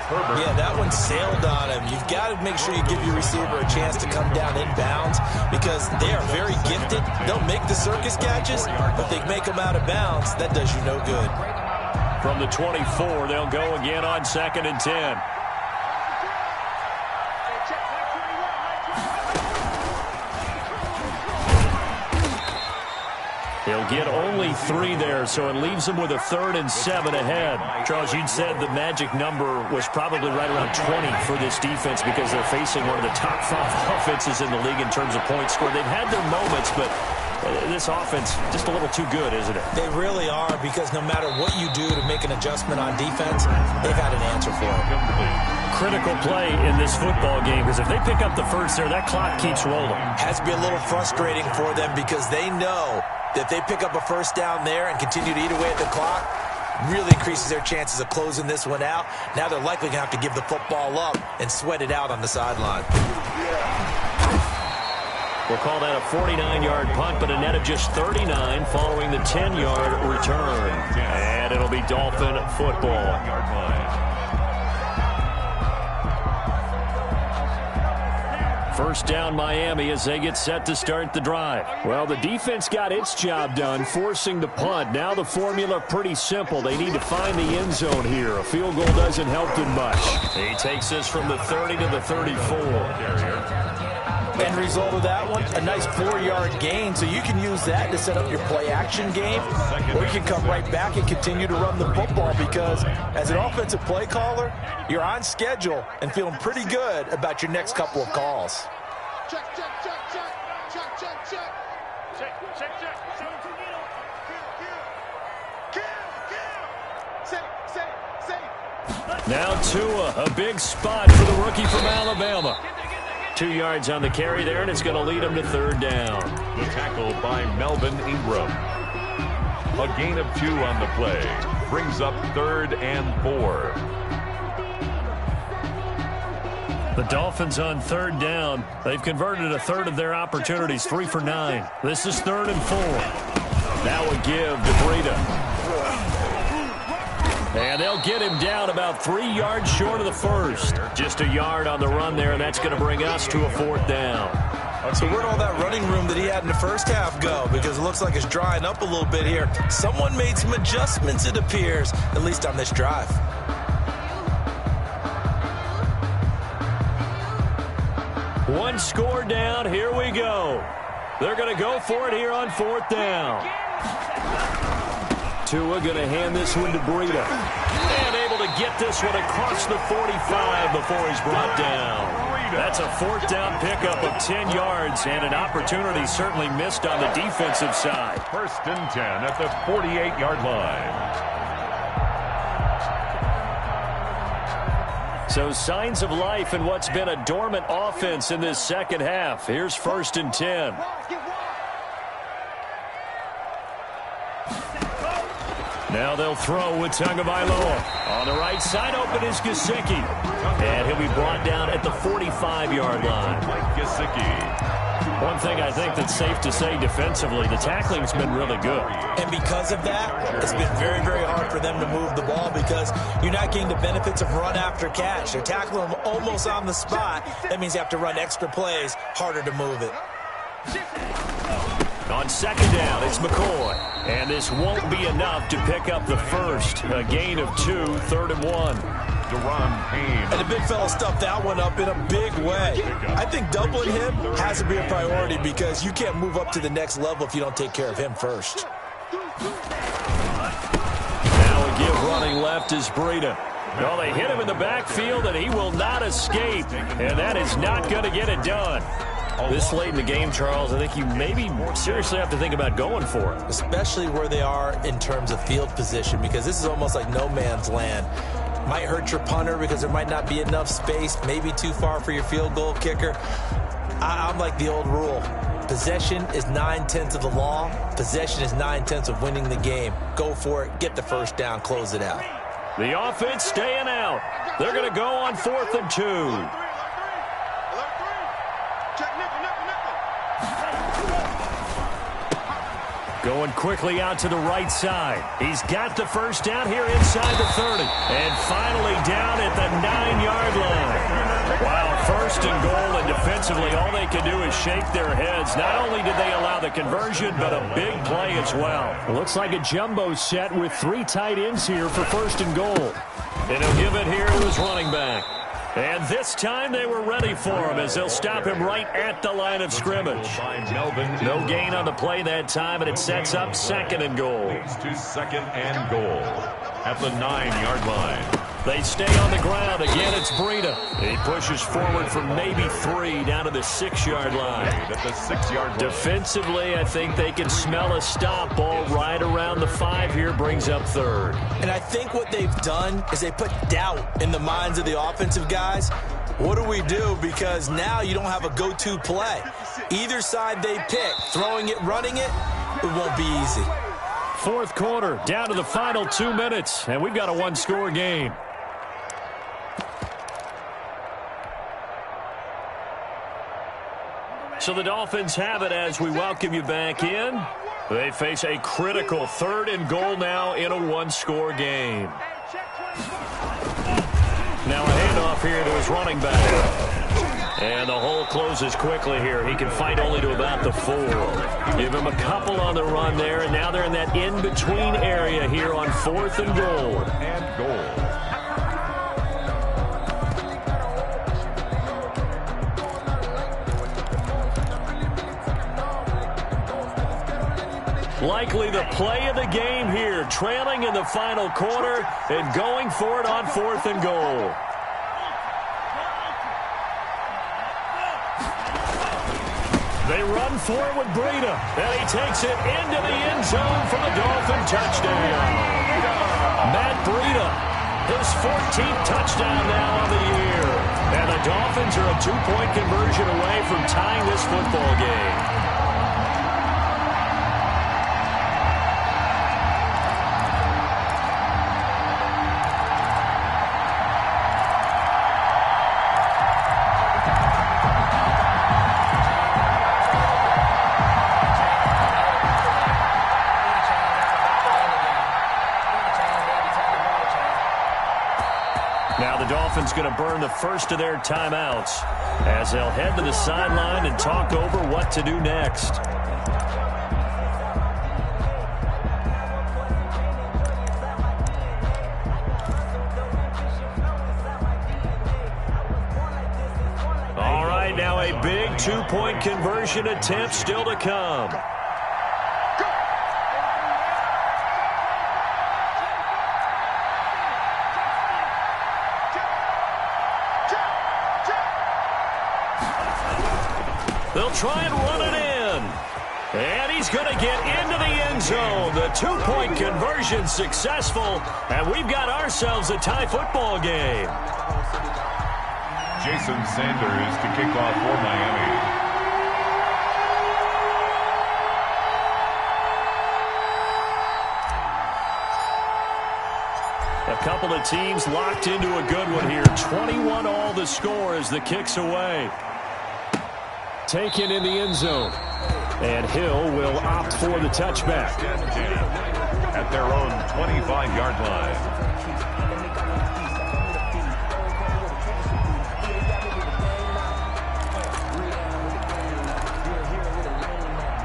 F: Herbert.
G: Yeah, that one sailed on him. You've got to make sure you give your receiver a chance to come down inbounds because they are very gifted. They'll make the circus catches, but they make them out of bounds. That does you no good.
E: From the 24, they'll go again on 2nd and 10. He'll get only 3 there, so it leaves him with a 3rd and 7 ahead. Charles, you'd said the magic number was probably right around 20 for this defense because they're facing one of the top 5 offenses in the league in terms of points scored. They've had their moments, but this offense just a little too good, isn't it?
G: They really are because no matter what you do to make an adjustment on defense, they've had an answer for it.
E: Critical play in this football game because if they pick up the first there, that clock keeps rolling.
G: Has to be a little frustrating for them because they know that if they pick up a first down there and continue to eat away at the clock, really increases their chances of closing this one out. Now they're likely going to have to give the football up and sweat it out on the sideline.
E: We'll call that a 49-yard punt, but a net of just 39 following the 10-yard return. And it'll be Dolphin football. First down Miami as they get set to start the drive. Well, the defense got its job done, forcing the punt. Now the formula pretty simple. They need to find the end zone here. A field goal doesn't help them much. He takes this from the 30 to the 34.
G: End result of that one, a nice 4-yard gain, so you can use that to set up your play-action game, or you can come right back and continue to run the football because as an offensive play caller, you're on schedule and feeling pretty good about your next couple of calls.
A: Check, check, check, check, check, check, check. Check, check, check.
E: Now Tua, a big spot for the rookie from Alabama. 2 yards on the carry there, and it's going to lead him to third down.
F: The tackle by Melvin Ingram. A gain of 2 on the play. Brings up 3rd and 4.
E: The Dolphins on third down. They've converted a third of their opportunities, 3 for 9. This is 3rd and 4. Now a give to Breida. And they'll get him down about 3 yards short of the first. Just a yard on the run there, and that's going to bring us to a 4th down.
G: So where'd all that running room that he had in the first half go? Because it looks like it's drying up a little bit here. Someone made some adjustments, it appears, at least on this drive.
E: One score down. Here we go. They're going to go for it here on 4th down. Tua going to hand this one to Breida. And able to get this one across the 45 before he's brought down. That's a 4th down pickup of 10 yards and an opportunity certainly missed on the defensive side.
F: 1st and 10 at the 48-yard line.
E: So signs of life in what's been a dormant offense in this second half. Here's 1st and 10. Now they'll throw with Tagovailoa. On the right side, open is Gesicki. And he'll be brought down at the 45-yard line.
F: Mike Gesicki.
E: One thing I think that's safe to say defensively, the tackling's been really good.
G: And because of that, it's been very, very hard for them to move the ball because you're not getting the benefits of run after catch. They're tackling them almost on the spot. That means you have to run extra plays, harder to move it.
E: On 2nd down, it's McCoy. And this won't be enough to pick up the first. A gain of 2, 3rd and 1.
F: Deron Payne.
G: And the big fella stuffed that one up in a big way. I think doubling him has to be a priority because you can't move up to the next level if you don't take care of him first.
E: Now a give running left is Breida. Well, they hit him in the backfield, and he will not escape. And that is not going to get it done. This late in the game, Charles, I think you maybe seriously have to think about going for it.
G: Especially where they are in terms of field position because this is almost like no man's land. Might hurt your punter because there might not be enough space, maybe too far for your field goal kicker. I'm like the old rule. Possession is 9/10 of the law. Possession is 9/10 of winning the game. Go for it. Get the first down. Close it out.
E: The offense staying out. They're going to go on 4th and 2. Going quickly out to the right side. He's got the first down here inside the 30. And finally down at the 9-yard line. Wow, 1st and goal, and defensively all they can do is shake their heads. Not only did they allow the conversion, but a big play as well. It looks like a jumbo set with 3 tight ends here for 1st and goal. And he'll give it here to his running back. And this time they were ready for him as they'll stop him right at the line of scrimmage. No gain on the play that time, and it sets up 2nd and goal.
F: To 2nd and goal at the 9-yard line.
E: They stay on the ground. Again, it's Breida. He pushes forward from maybe 3 down to the 6-yard line.
F: At the 6-yard line.
E: Defensively, I think they can smell a stop ball right around the 5 here, brings up 3rd.
G: And I think what they've done is they put doubt in the minds of the offensive guys. What do we do? Because now you don't have a go-to play. Either side they pick, throwing it, running it, it won't be easy.
E: 4th quarter, down to the final 2 minutes, and we've got a 1-score game. So the Dolphins have it as we welcome you back in. They face a critical 3rd and goal now in a 1-score game. Now a handoff here to his running back. And the hole closes quickly here. He can fight only to about the 4. Give him a couple on the run there, and now they're in that in-between area here on 4th and goal. Likely the play of the game here, trailing in the final quarter and going for it on 4th and goal. They run for it with Breida, and he takes it into the end zone for the Dolphin touchdown. Matt Breida, his 14th touchdown now on the year. And the Dolphins are a 2-point conversion away from tying this football game. Now the Dolphins going to burn the first of their timeouts as they'll head to the sideline and talk over what to do next. All right, now a big 2-point conversion attempt still to come. They'll try and run it in. And he's going to get into the end zone. The 2-point conversion successful. And we've got ourselves a tie football game.
F: Jason Sanders to kick off for Miami.
E: A couple of teams locked into a good one here. 21 all the score as the kick's away. Taken in the end zone. And Hill will opt for the touchback.
F: At their own 25-yard line.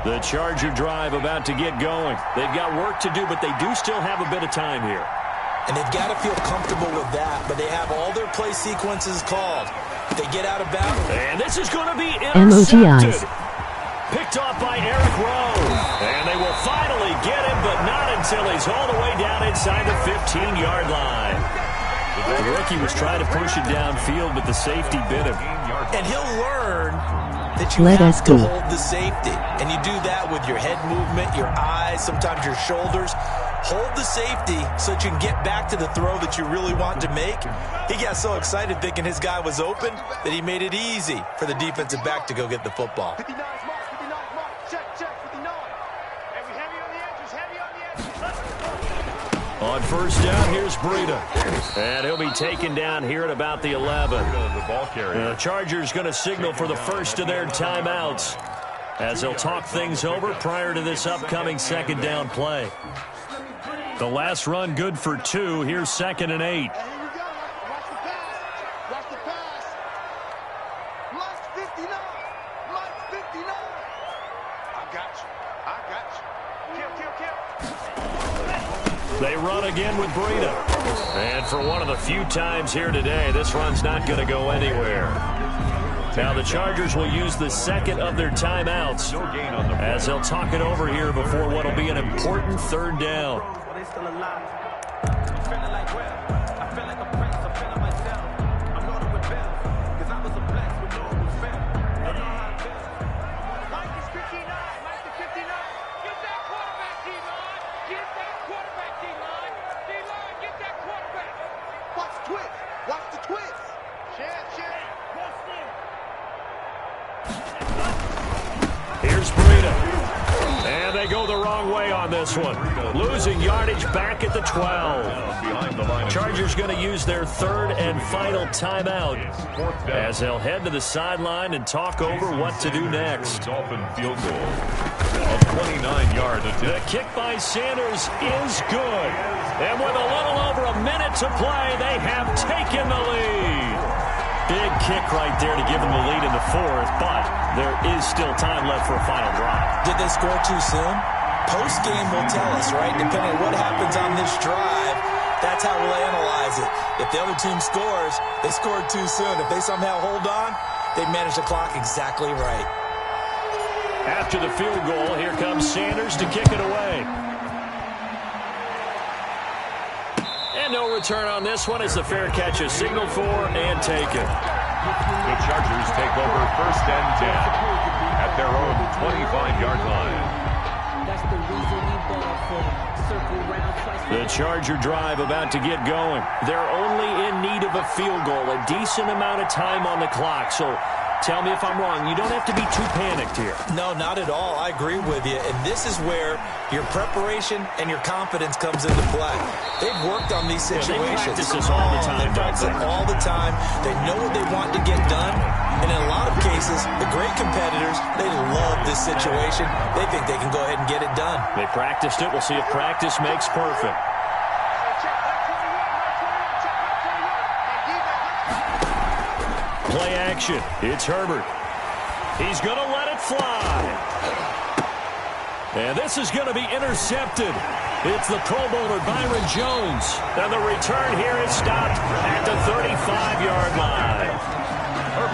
E: The Charger drive about to get going. They've got work to do, but they do still have a bit of time here.
G: And they've got to feel comfortable with that, but they have all their play sequences called. They get out of bounds.
E: And this is going to be intercepted.
H: MOGIs.
E: Picked off by Eric Rowe. And they will finally get him, but not until he's all the way down inside the 15-yard line. The rookie was trying to push it downfield, but the safety bit him.
G: And he'll learn that you have to hold the safety. And you do that with your head movement, your eyes, sometimes your shoulders. Hold the safety so that you can get back to the throw that you really want to make. He got so excited thinking his guy was open that he made it easy for the defensive back to go get the football.
A: 59 mark, 59 mark, check, 59. And we heavy on the edges, heavy on the edges.
E: On first down, here's Breida. And he'll be taken down here at about the 11. The Chargers going to signal for the first of their timeouts as they'll talk things over prior to this upcoming second down play. The last run good for 2. Here's 2nd and 8.
A: Here we go. Watch the pass. Watch the pass. Mike 59. Mike 59. I got you. Kill.
E: They run again with Breida. And for one of the few times here today, this run's not going to go anywhere. Now the Chargers will use the second of their timeouts as they'll talk it over here before what will be an important third down.
C: Still alive. I'm feeling like well. I feel like a prince. I'm feeling myself. I'm known to rebel. Cause I was a bless with no one fell. I know how I feel. Mike is 59. Mike is 59. Get that quarterback, D-line. Get that quarterback, D-line. D-line, get that quarterback.
A: Watch the twist. Watch the twist. Share.
E: Here's Breida. And they go the wrong way on this one. Losing yardage back at the 12. Chargers going to use their third and final timeout as they'll head to the sideline and talk over what to do next.
F: Dolphin field goal. A 29-yard attempt.
E: The kick by Sanders is good. And with a little over a minute to play, they have taken the lead. Big kick right there to give them the lead in the fourth, but there is still time left for a final drive.
G: Did they score too soon? Post-game will tell us, right? Depending on what happens on this drive, that's how we'll analyze it. If the other team scores, they scored too soon. If they somehow hold on, they manage the clock exactly right.
E: After the field goal, here comes Sanders to kick it away. And no return on this one as the fair catch is signaled for and taken.
F: The Chargers take over 1st and 10 at their own 25-yard line.
E: The Charger drive about to get going. They're only in need of a field goal, a decent amount of time on the clock. So tell me if I'm wrong. You don't have to be too panicked here.
G: No, not at all. I agree with you. And this is where your preparation and your confidence comes into play. They've worked on these situations.
E: They practice this all the time.
G: They practice it all the time. They know what they want to get done. And in a lot of cases, the great competitors, they love this situation. They think they can go ahead and get it done.
E: They practiced it. We'll see if practice makes perfect. Play action. It's Herbert. He's going to let it fly. And this is going to be intercepted. It's the Pro Bowler Byron Jones. And the return here is stopped at the 35-yard line.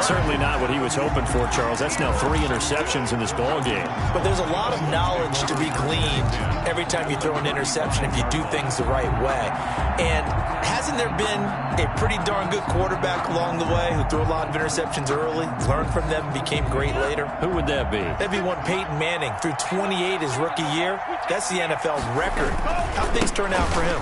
E: Certainly not what he was hoping for, Charles. That's now 3 interceptions in this ball game.
G: But there's a lot of knowledge to be gleaned every time you throw an interception if you do things the right way. And hasn't there been a pretty darn good quarterback along the way who threw a lot of interceptions early, learned from them, became great later?
E: Who would that be?
G: That'd be one Peyton Manning. Threw 28 his rookie year. That's the NFL record. How things turn out for him?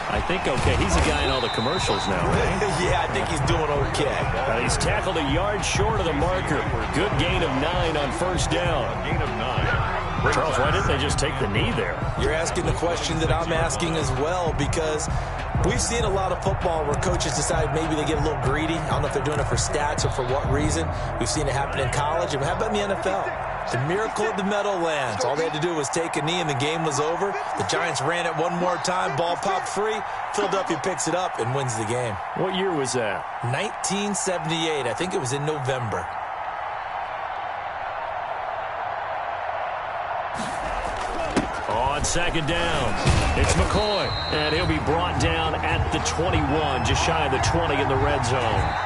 E: I think okay. He's a guy in all the commercials now, right?
G: Yeah, I think he's doing okay.
E: He's tackled a yard short of the marker. Good gain of 9 on 1st down.
F: Gain of 9.
E: Charles, why didn't they just take the knee there?
G: You're asking the question that I'm asking as well, because we've seen a lot of football where coaches decide maybe they get a little greedy. I don't know if they're doing it for stats or for what reason. We've seen it happen in college. And how about in the NFL? The miracle of the Meadowlands. All they had to do was take a knee and the game was over. The Giants ran it one more time. Ball popped free. Philadelphia picks it up and wins the game.
E: What year was that?
G: 1978. I think it was in November.
E: On 2nd down, it's McCoy. And he'll be brought down at the 21, just shy of the 20 in the red zone.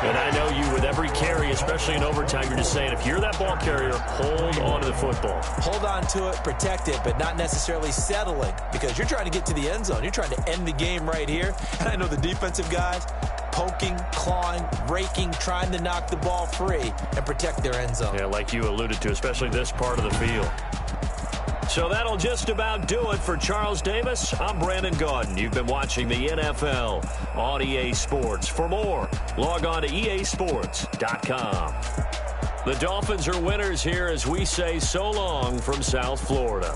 E: And I know you, with every carry, especially in overtime, you're just saying, if you're that ball carrier, hold on to the football.
G: Hold on to it, protect it, but not necessarily settling, because you're trying to get to the end zone. You're trying to end the game right here. And I know the defensive guys poking, clawing, raking, trying to knock the ball free and protect their end zone.
E: Yeah, like you alluded to, especially this part of the field. So that'll just about do it for Charles Davis. I'm Brandon Gaudin. You've been watching the NFL on EA Sports. For more, log on to easports.com. The Dolphins are winners here as we say so long from South Florida.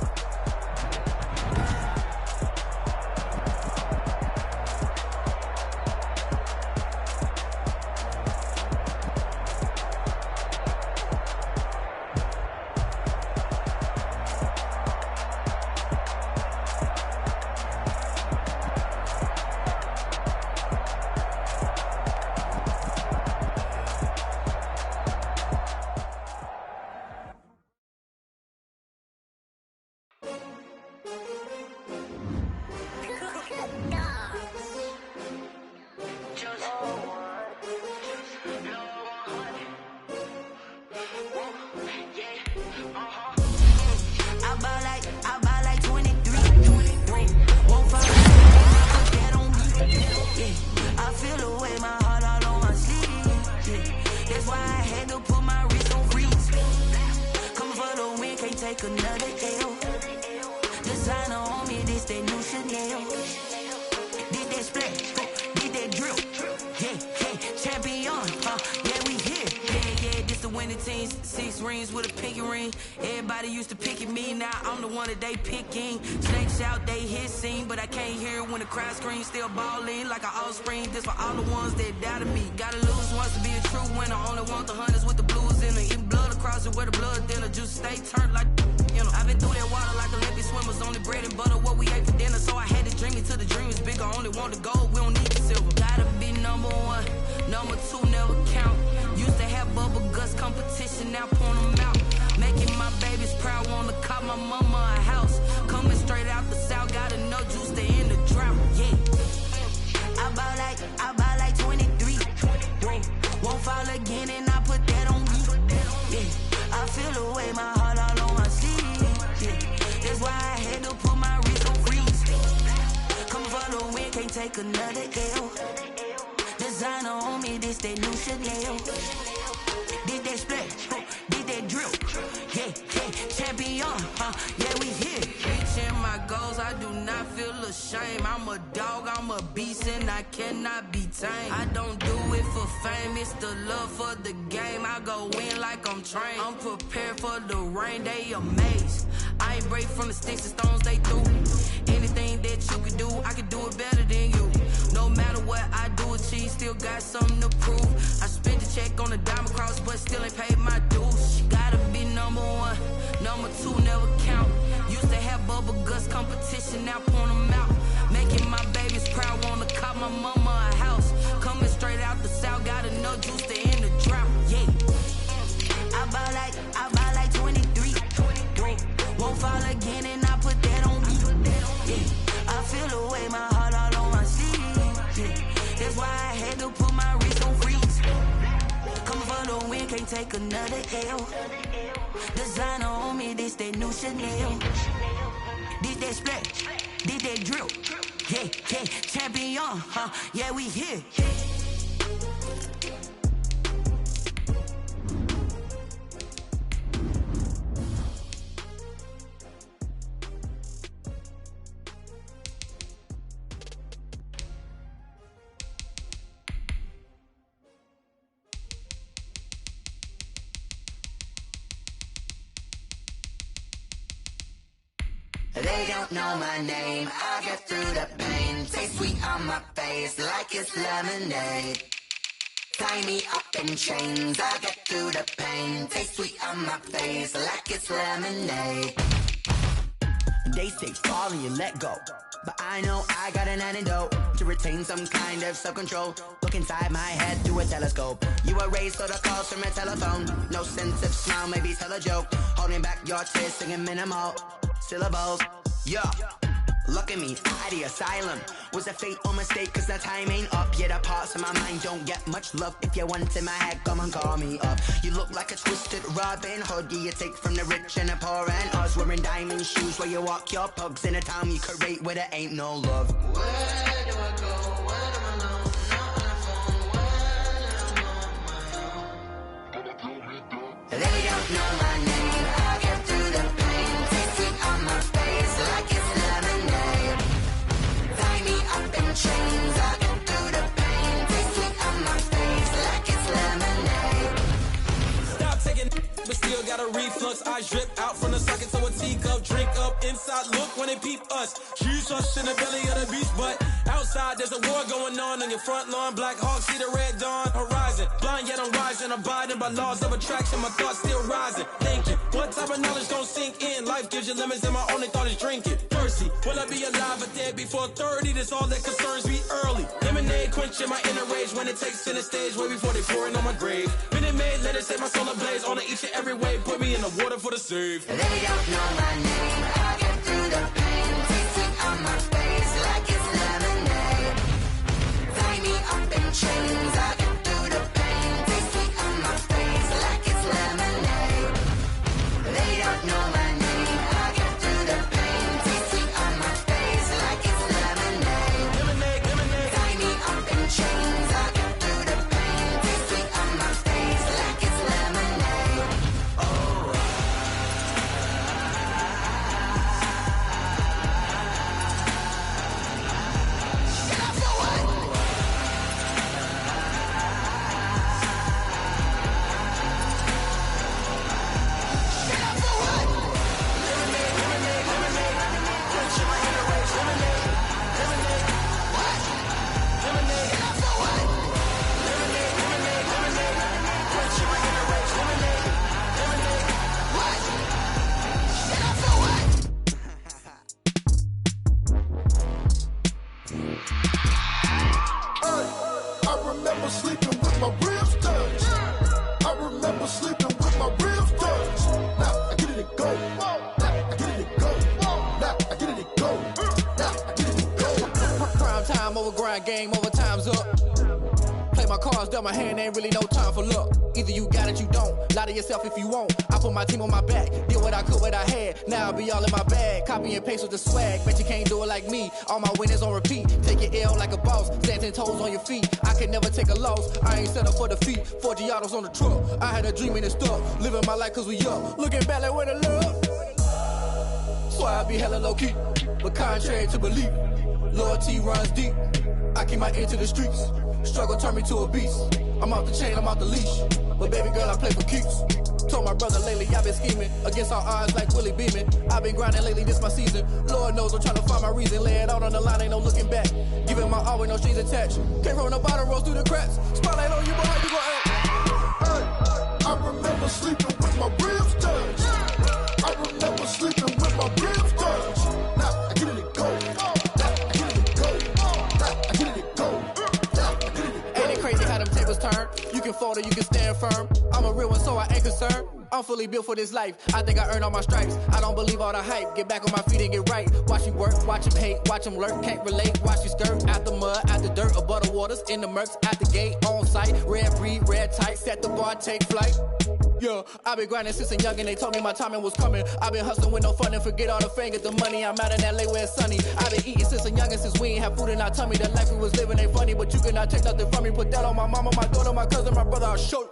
H: Number 2 never count. Used to have bubble guts competition, now point them out. Making my babies proud, wanna call my mama a house. Coming straight out the south, got enough juice to end the drought. Yeah. I bought like 23. Won't fall again and I put that on me. Yeah. I feel the way, my heart all on my sleeve. Yeah. That's why I had to put my wrist on freeze. Come for the win, can't take another L. Designer on me, this that new Chanel. Did that splash, did that drill. Yeah, champion, yeah, we here. Reaching my goals, I do not feel ashamed. I'm a dog, I'm a beast, and I cannot be tamed. I don't do it for fame, it's the love for the game. I go in like I'm trained. I'm prepared for the rain, they amazed. I ain't break from the sticks and stones they threw. Anything that you could do, I could do it better than you. No matter what I do, achieve, still got something to prove. I spent the check on the diamond cross, but still ain't paid my dues. Gotta be number 1, number 2 never count. Used to have bubble guts competition, now point them out. Making my babies proud, wanna call my mama a house. Coming straight out the south, got enough juice to end the drought. Yeah. I bought like 23. Won't fall again and I put that on me. Yeah. I feel the way, my heart all on my sleeve. Yeah. That's why I had to put my wrist on freeze. Come for the win, can't take another L. Designer on me, this that new Chanel. Did that splash, did that drill. Yeah, champion, yeah, we here.
I: They don't know my name, I get through the pain. Taste sweet on my face like it's lemonade. Tie me up in chains, I get through the pain. Taste sweet on my face like it's lemonade.
J: They say fall and you let go, but I know I got an antidote to retain some kind of self-control. Look inside my head through a telescope. You erase all the calls from a telephone. No sense of smile, maybe tell a joke. Holding back your tears, singing minimal syllables. Yeah, look at me, out the asylum. Was a fate or mistake, cause the time ain't up. Yet the parts of my mind don't get much love. If you want in my head, come and call me up. You look like a twisted Robin Hood. You take from the rich and the poor and us. Wearing diamond shoes where you walk your pugs. In a town you create where there ain't no love.
I: Where do I go? Where do I know? Not on the phone. When I'm on my own. They don't know my name. I get through the pain. Taste sweet on my face like it's lemonade. Tie me up in chains. I get through the pain. Taste sweet on my face like it's lemonade.
C: Stop taking, but still got a reflux. I drip out from the socket to a teacup. Drink up inside, look when they peep us. Shoes us in the belly of the beast, but outside there's a war going on your front lawn. Black Hawk, see the red dawn horizon. Blind yet I'm rising, abiding by laws of attraction. My thoughts still rising, thinking what type of knowledge gon' sink in? Life gives you limits and my only thought is drinking. Thirsty, will I be alive or dead before 30? That's all that concerns me early. Lemonade quenching my inner rage when it takes center stage way before they pouring on my grave. Minute Maid, let it set my soul ablaze on each and every way. Put me in the water for the save.
I: They don't know my name. I get through the pain. Taste sweet on my face like it's lemonade. Tie me up in chains. I get through the pain. Taste sweet on my face like it's lemonade. They don't know my name. I get through the pain. Taste sweet on my face like it's lemonade.
C: Lemonade.
I: Tie me up in chains. I get through the pain. Taste sweet on my face like it's lemonade. Oh.
K: around, game over, time's up. Play my cards, dealt my hand, ain't really no time for luck. Either you got it, you don't. Lie to yourself if you won't. I put my team on my back, did what I could, what I had. Now I'll be all in my bag, copy and paste with the swag. Bet you can't do it like me. All my winners on repeat. Take your L like a boss, stand 10 toes on your feet. I can never take a loss. I ain't set up for defeat. 4 Giottos on the truck. I had a dream and it stuck. Living my life cause we up. Looking back like where the love. So I be hella low key, but contrary to belief, loyalty runs deep. I keep my ear to the streets. Struggle turned me to a beast. I'm off the chain, I'm off the leash. But baby girl, I play for keeps. Told my brother lately, I've been scheming against all odds like Willie Beeman. I've been grinding lately, this my season. Lord knows I'm trying to find my reason. Lay it out on the line, ain't no looking back. Giving my all with no strings attached. Came from the bottom, rose through the cracks. Spotlight on you, boy, how you gon' act?
B: I remember sleeping with my ribs touched. I remember sleeping with my ribs touched. Now I get it and go. Now I get it and go. Now I get it and go. Now I get it and go.
K: Ain't it crazy how them tables turn? You can fold or you can stand firm. I'm a real one, so I ain't concerned. I'm fully built for this life. I think I earned all my stripes. I don't believe all the hype. Get back on my feet and get right. Watch you work, watch him hate, watch him lurk. Can't relate, watch you skirt. Out the mud, out the dirt, above the waters, in the murks, at the gate, on site. Red breed, red tight, set the bar, take flight. Yeah, I've been grinding since a youngin'. They told me my timing was coming. I've been hustling with no fun and forget all the fame, get the money. I'm out in LA where it's sunny. I've been eating since a youngin', since we ain't have food in our tummy. The life we was living ain't funny, but you cannot take nothing from me. Put that on my mama, my daughter, my cousin, my brother. I'll show you.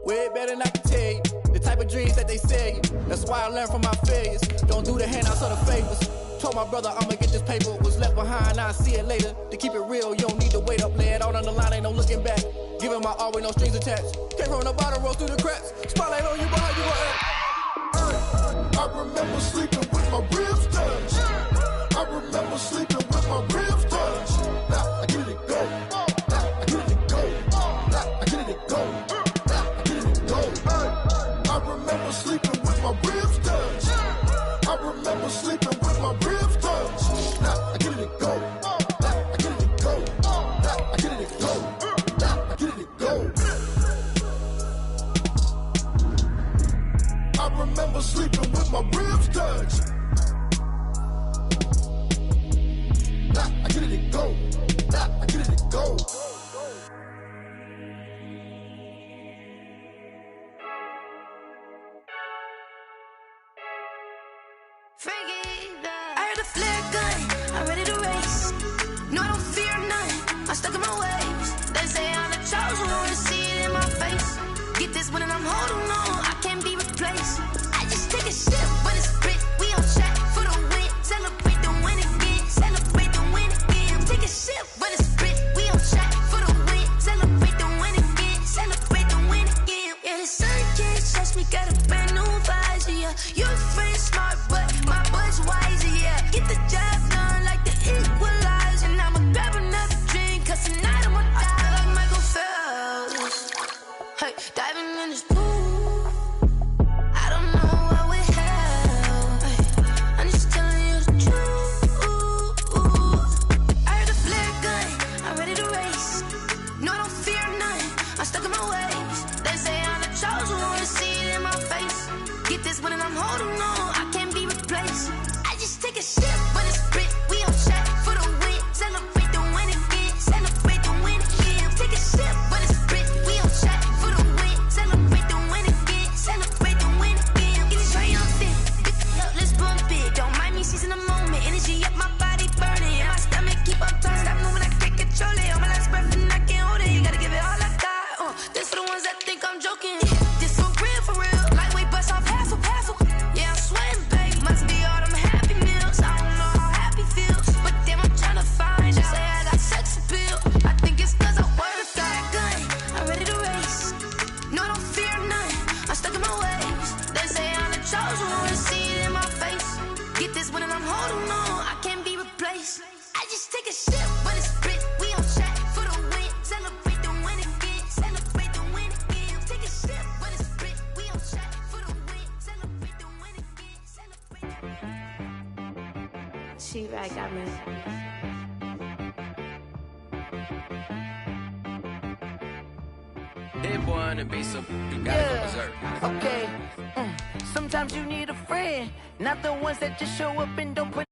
K: Way better than I can tell you. The type of dreams that they sell you. That's why I learned from my failures. Don't do the handouts or the favors. Told my brother I'ma get this paper. Was left behind, I'll see it later. To keep it real, you don't need to wait up. Lay it out on the line, ain't no looking back. Giving my all with no strings attached. Came from the bottom, rose through the cracks. Spotlight on you, boy, how you gon' act?
B: I remember sleeping with my ribs touched. I remember sleeping with my ribs touched. Now I get it and go. Now I get it and go. Now I get it and go. Now I get it and go. I remember sleeping with my ribs touched. I remember sleeping with my ribs touched. Now I get it and go. Now I get it and go. Now I get it and go. Now I get it and go. I remember sleeping with my ribs touched. Now I get it and go. Now I get it and go.
H: I heard a flare gun, I'm ready to race. No, I don't fear none, I'm stuck in my ways. They say I'm the chosen one, see it in my face. Get this one and I'm holding on, I can't be replaced. I just take a sip when it's split, we on track for the win. Celebrate the win again, celebrate the win again. Take a sip when it's split, we on track for the win. Celebrate the win again, celebrate the win again. Yeah, the sun can't touch me, got a brand new visor, yeah. Your friend smart, but my boy's wiser, yeah. Get the job done like the equalizer. And I'ma grab another drink, cause tonight I'ma die like Michael Phelps. Hey, diving in this pool, I don't know what we have. Hey, I'm just telling you the truth. I heard a flare gun, I'm ready to race. No, I don't fear none, I'm stuck in my ways. They say I'm the chosen one, see it in my face. Get this one and I'm holding on, I can't be replaced. I just take a sip when it's split, we on track for the win. Celebrate the win again, celebrate the win again. Take a sip when it's split, we on track for the win. Celebrate the win again, celebrate the win again. Get it triumphant, let's bump it. Don't mind me seizing the moment, energy up my body burning. And my stomach keep on turning, stop moving, I can't control it. On my last breath and I can't hold it, you gotta give it all I got. This for the ones that think I'm joking. This for real, lightweight bust off half a. Yeah, I'm sweating, babe, must be all them happy meals. I don't know how happy feels, but damn, I'm trying to find out. Say I got sex appeal, I think it's cause I wear a flat gun. I'm ready to race, no, I don't fear none, I'm stuck in my ways. They say I'm the chosen one, see it in my face. Get this one and I'm holding on, I can't be replaced. I just take a sip when it's split, we on track for the win. Celebrate the win again, celebrate the win again. Take a sip when it's split, we on track for the win. Celebrate the win again, celebrate the win. She right, got me.
D: That boy on the beat, so you gotta go berserk.
J: Okay. Sometimes you need a friend, not the ones that just show up and don't put